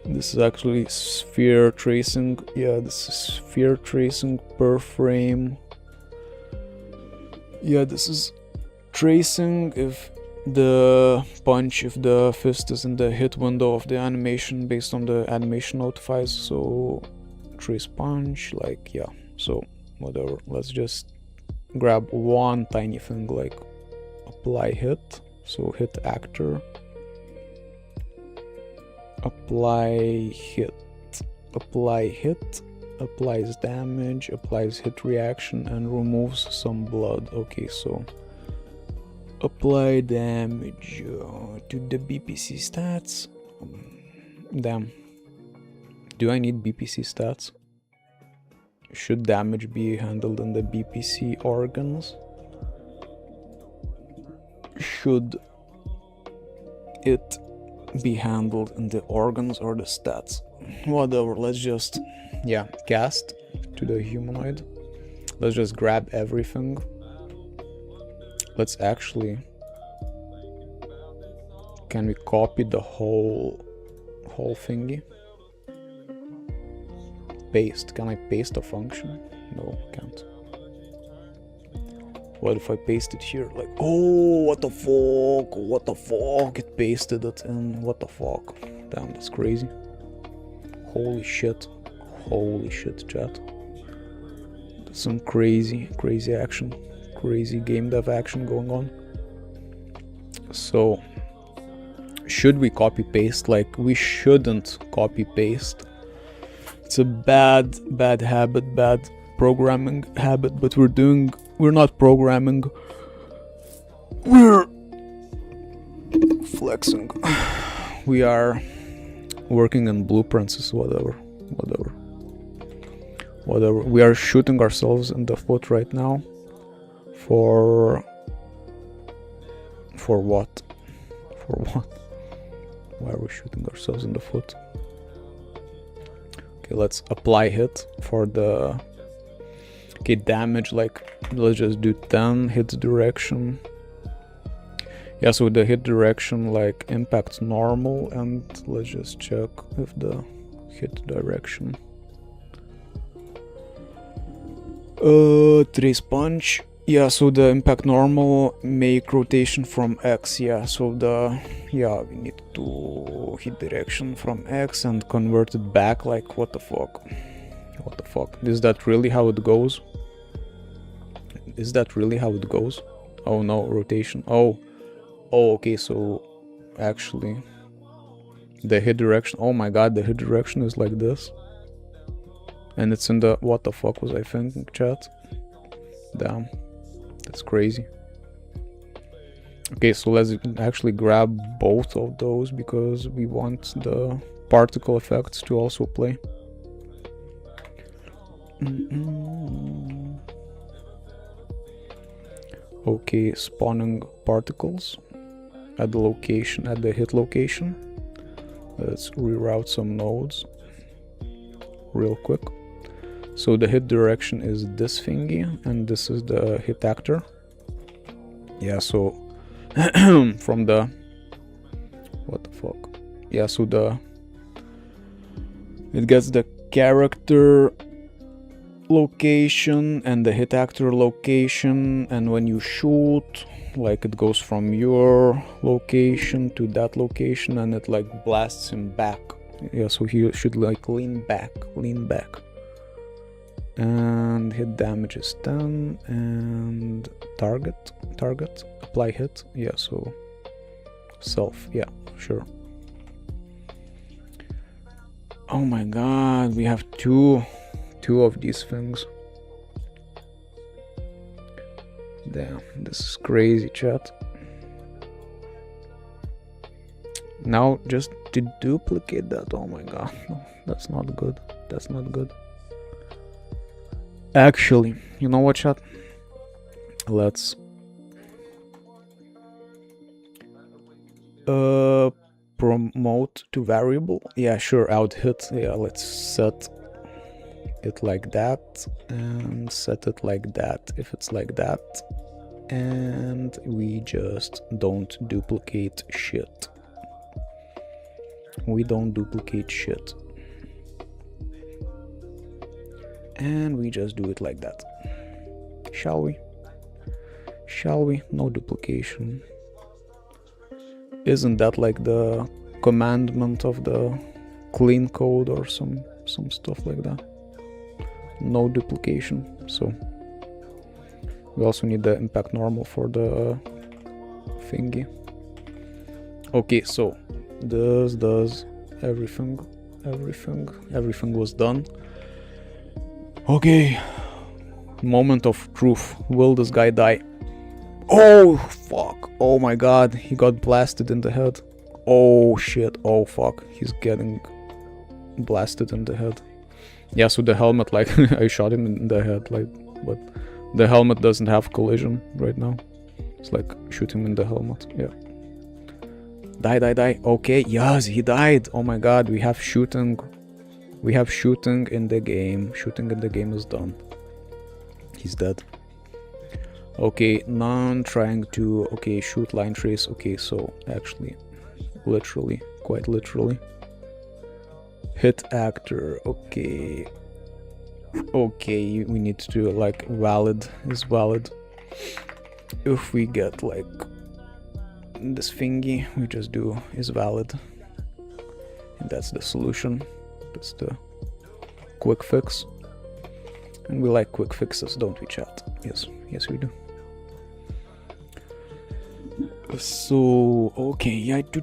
Speaker 1: This is actually sphere tracing. Yeah, this is sphere tracing per frame. Yeah, this is tracing if the fist is in the hit window of the animation based on the animation notifies. So trace punch, like, yeah, so whatever. Let's just grab one tiny thing like apply hit. So hit actor, apply hit, applies damage, applies hit reaction, and removes some blood. Okay, so apply damage to the BPC stats. Damn. Do I need BPC stats? Should damage be handled in the BPC organs? Should it be handled in the organs or the stats? Whatever, let's just, yeah, cast to the humanoid. Let's just grab everything. let's actually, can we copy the whole thingy? Paste. Can I paste a function? No, can't. What if I paste it here? Like, oh, what the fuck? What the fuck? It pasted it in. What the fuck? Damn, that's crazy. Holy shit. Holy shit, chat. That's some crazy action. Crazy game dev action going on. So, should we copy paste? Like, we shouldn't copy paste. It's a bad habit, bad programming habit, but we're not programming, we're flexing. We are working on blueprints, whatever. We are shooting ourselves in the foot right now. For what? For what? Why are we shooting ourselves in the foot? Okay, let's apply hit for the... Okay, damage, like, let's just do 10, hit direction. Yeah, so the hit direction, like, impacts normal, and let's just check if the hit direction... trace punch. Yeah, so the impact normal, make rotation from X. Yeah, so we need to hit direction from X and convert it back. Like, what the fuck? What the fuck? Is that really how it goes? Is that really how it goes? Oh no, rotation. Oh, okay, so actually the hit direction, oh my god, the hit direction is like this. And it's in the, what the fuck was I thinking, chat? Damn, that's crazy. Okay, so let's actually grab both of those because we want the particle effects to also play. Okay, spawning particles at the location, at the hit location. Let's reroute some nodes real quick. So the hit direction is this thingy, and this is the hit actor. Yeah, so from the, what the fuck? Yeah, so it gets the character location and the hit actor location, and when you shoot, like, it goes from your location to that location, and it like blasts him back. Yeah, so he should like lean back, and hit damage is 10, and target, apply hit. Yeah, so self, yeah, sure. Oh my god, we have two of these things. Damn, this is crazy, chat. Now just to duplicate that, oh my god, no, that's not good. That's not good. Actually, you know what, chat? Let's promote to variable. Yeah, sure, out hit. Yeah, let's set it like that and set it like that if it's like that, and we just don't duplicate shit. We don't duplicate shit, and we just do it like that. Shall we? No duplication. Isn't that like the commandment of the clean code or some stuff like that? No duplication. So we also need the impact normal for the thingy. Okay, so this does everything was done. Okay, moment of truth. Will this guy die? Oh fuck, oh my god, he got blasted in the head. Oh shit, oh fuck, he's getting blasted in the head. Yeah, so the helmet, like, I shot him in the head, like, but the helmet doesn't have collision right now. It's like, shoot him in the helmet, yeah. Die. Okay, yes, he died. Oh my god, we have shooting. We have shooting in the game. Shooting in the game is done. He's dead. Okay, none trying to, okay, shoot line trace. Okay, so actually, literally, quite literally. Hit actor, okay. Okay, we need to do like valid is valid. If we get like this thingy, we just do is valid. And that's the solution. That's the quick fix. And we like quick fixes, don't we, chat? Yes, yes we do. So, okay, yeah, die.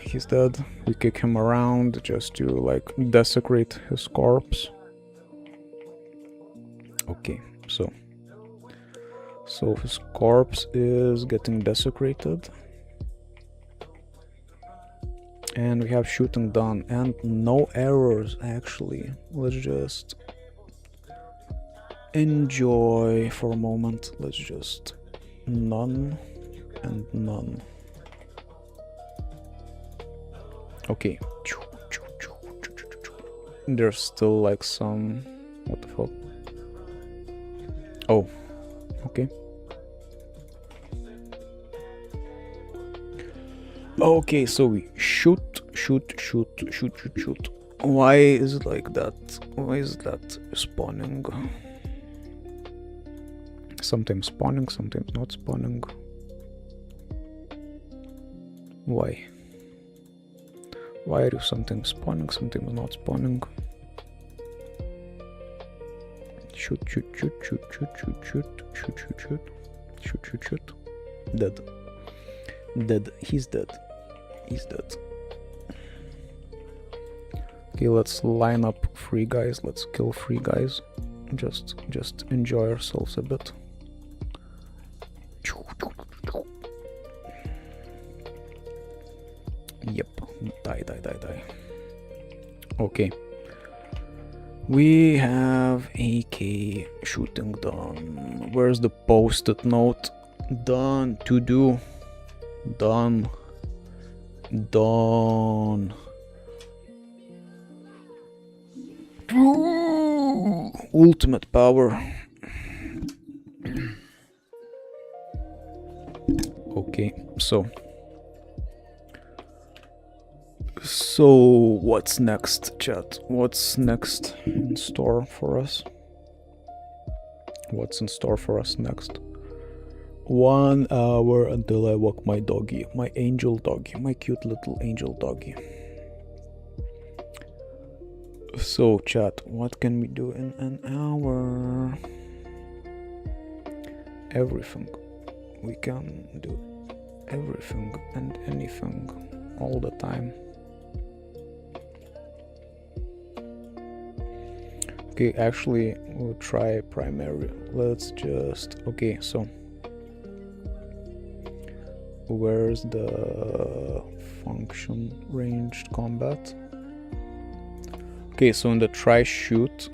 Speaker 1: He's dead. We kick him around just to like desecrate his corpse. Okay, so his corpse is getting desecrated. And we have shooting done and no errors actually. Let's just enjoy for a moment. Let's just none and none. Okay. There's still like some, what the fuck? Oh, okay. Okay, so we shoot. Why is it like that? Why is that spawning? Sometimes spawning, sometimes not spawning. Why? Why are you sometimes spawning, sometimes not spawning? Shoot. Dead. He's dead. Okay, let's line up 3 guys. Let's kill 3 guys. Just enjoy ourselves a bit. Yep. Die. Okay. We have AK shooting done. Where's the post-it note? Done. To do. Done. Ultimate power. Okay, so what's next, chat? What's next in store for us? What's in store for us next? 1 hour until I walk my doggy, my angel doggy, my cute little angel doggy. So chat, what can we do in an hour? Everything. We can do everything and anything all the time. Okay, actually we'll try primary. Let's just, okay, so where's the function ranged combat? Okay, so in the try shoot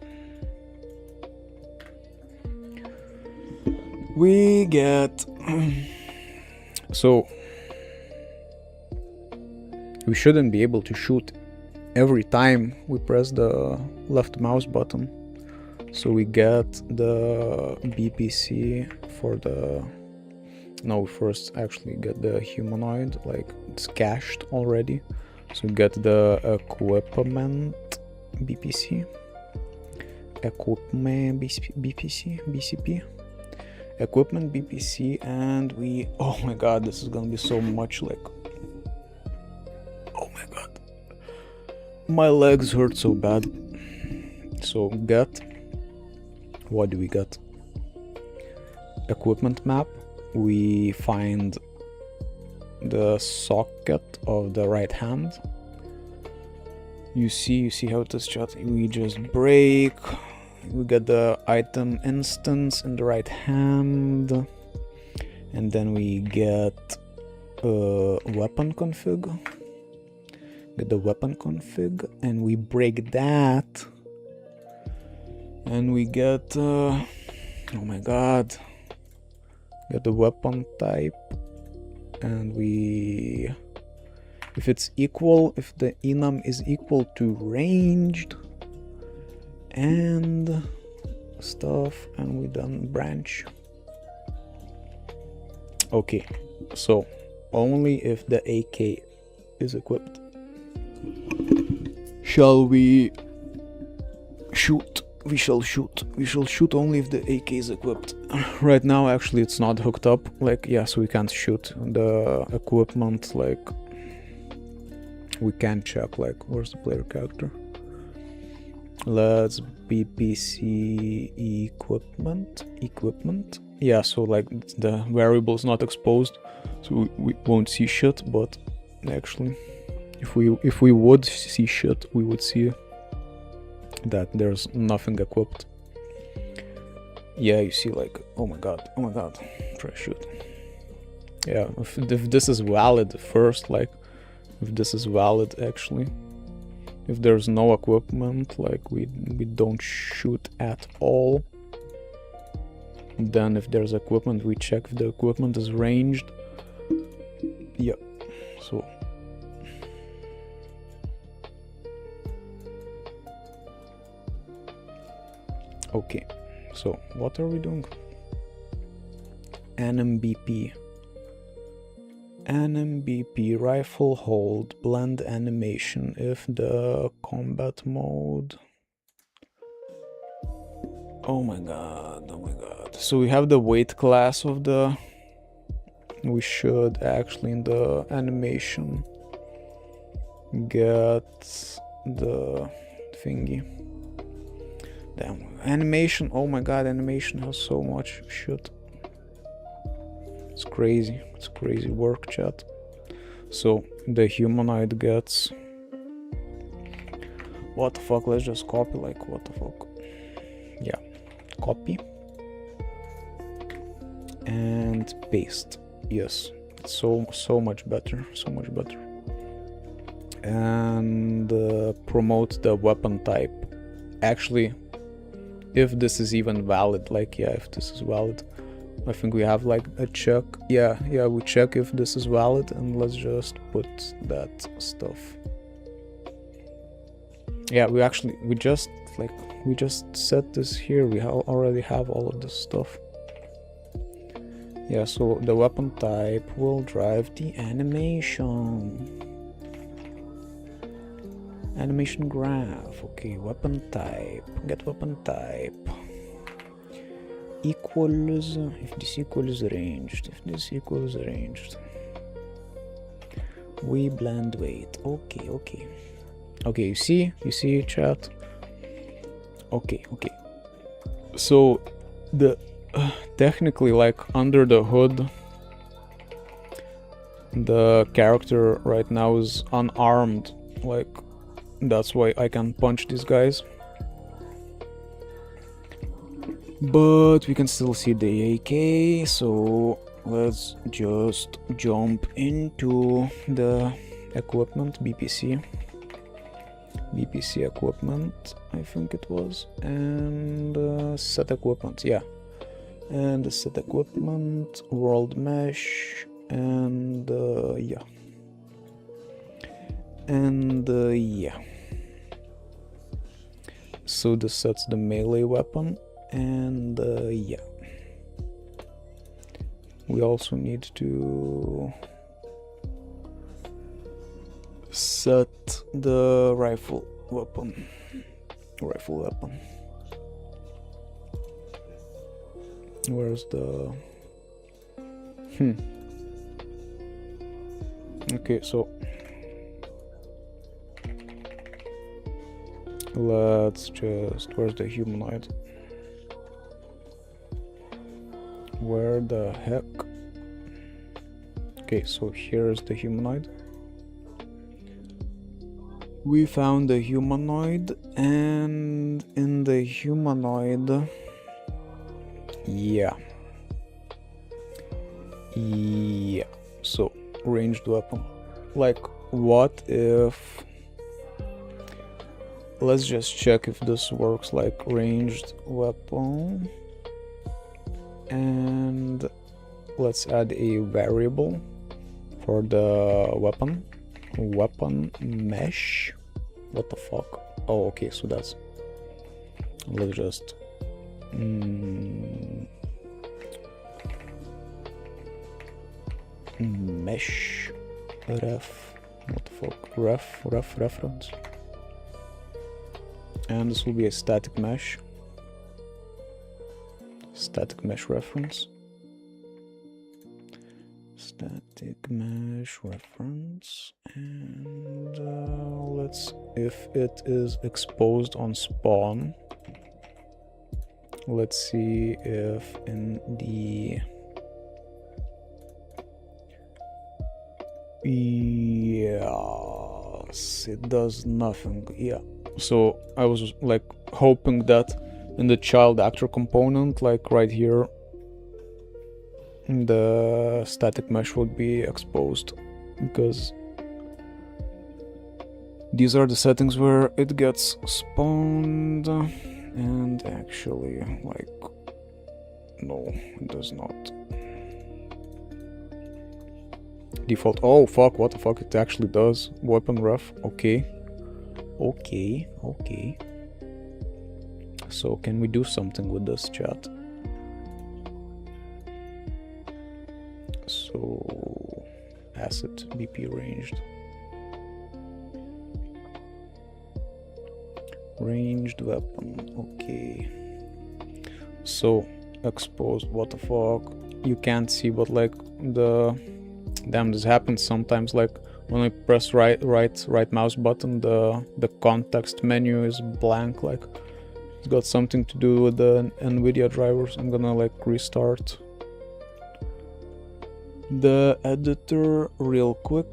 Speaker 1: we get so we shouldn't be able to shoot every time we press the left mouse button, so we get the BPC for the first actually get the humanoid, like it's cached already, so get the equipment BPC, equipment BCP, equipment BPC, and we, oh my god, this is gonna be so much like, oh my god, my legs hurt so bad. So get, what do we get? Equipment map. We find the socket of the right hand. You see how it is, chat? We just break. We get the item instance in the right hand, and then we get weapon config. Get the weapon config, and we break that, and we get oh my god, get the weapon type, and we, if it's equal, if the enum is equal to ranged and stuff, and we done branch. Okay, so only if the AK is equipped shall we shoot. We shall shoot. We shall shoot only if the AK is equipped. Right now, actually, it's not hooked up. Like, yeah, so we can't shoot the equipment. Like, we can't check. Like, where's the player character? Let's BPC equipment. Yeah, so like the variable is not exposed, so we won't see shit. But actually, if we would see shit, we would see that there's nothing equipped. Yeah, you see, like, oh my god, try to shoot. Yeah, if this is valid first, like, if this is valid actually, if there's no equipment, like we don't shoot at all. Then if there's equipment, we check if the equipment is ranged. Yeah, so okay, so what are we doing? NMBP rifle hold blend animation if the combat mode. Oh my god. So we have the weight class of the, we should actually in the animation get the thingy. Damn, animation, oh my god, animation has so much shit. It's crazy work, chat. So the humanoid gets, what the fuck, let's just copy, like, what the fuck. Yeah, copy and paste. Yes, so much better, and promote the weapon type. Actually, if this is even valid, like, yeah, if this is valid, I think we have like a check. Yeah, we check if this is valid, and let's just put that stuff. Yeah, we just set this here. We already have all of this stuff. Yeah, so the weapon type will drive the animation. Animation graph. Okay, weapon type. Get weapon type. Equals, if this equals ranged. We blend weight. Okay, you see chat. Okay. So the technically, like, under the hood, the character right now is unarmed. Like, that's why I can punch these guys. But we can still see the AK, so let's just jump into the equipment, BPC equipment, I think it was, and set equipment, yeah, and set equipment, world mesh, and yeah. So this sets the melee weapon, and yeah. We also need to set the rifle weapon. Where's the okay, so let's just, where's the humanoid? Where the heck? Okay, so here's the humanoid. We found the humanoid, and in the humanoid, yeah, so ranged weapon. Like, what if, let's just check if this works, like ranged weapon, and let's add a variable for the weapon mesh. What the fuck? Oh, okay, so that's, let's just Mesh ref, what the fuck, ref reference, and this will be a static mesh reference, and let's, if it is exposed on spawn, let's see if in the yes, it does nothing. Yeah, so I was like hoping that in the child actor component, like right here, the static mesh would be exposed, because these are the settings where it gets spawned, and actually, like, no, it does not. Default, oh fuck, what the fuck, it actually does. Weapon ref, okay. So can we do something with this, chat? So asset BP ranged weapon, okay. So exposed, what the fuck, you can't see, but like damn, this happens sometimes, like when I press right mouse button, the context menu is blank, like it's got something to do with the NVIDIA drivers. I'm gonna like restart the editor real quick.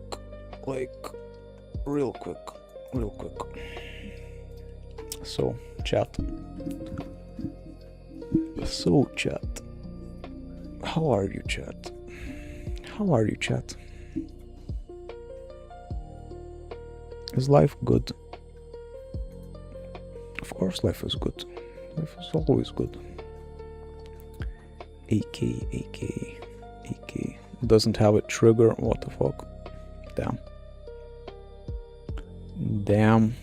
Speaker 1: So chat, how are you, chat? Is life good? Of course life is good. Life is always good. AK doesn't have a trigger, what the fuck? Damn.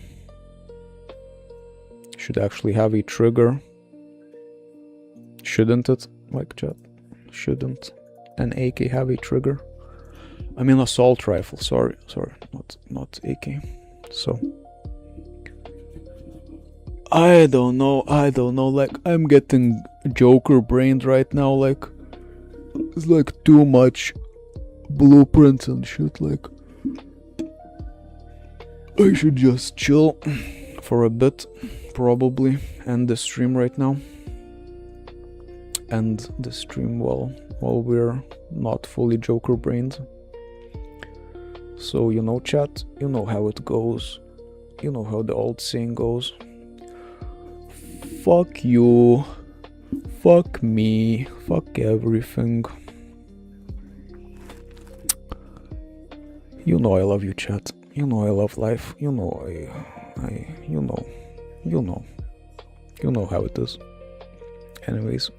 Speaker 1: Should actually have a trigger. Shouldn't it? Like, chat, shouldn't an AK have a trigger? I mean assault rifle, sorry, not AK. So I don't know, like I'm getting Joker brained right now, like it's like too much blueprints and shit, like I should just chill for a bit, probably end the stream right now, end the stream while we're not fully Joker brained. So, you know, chat, you know how it goes, you know how the old saying goes: fuck you, fuck me, fuck everything. You know I love you, chat, you know I love life, you know you know how it is. Anyways,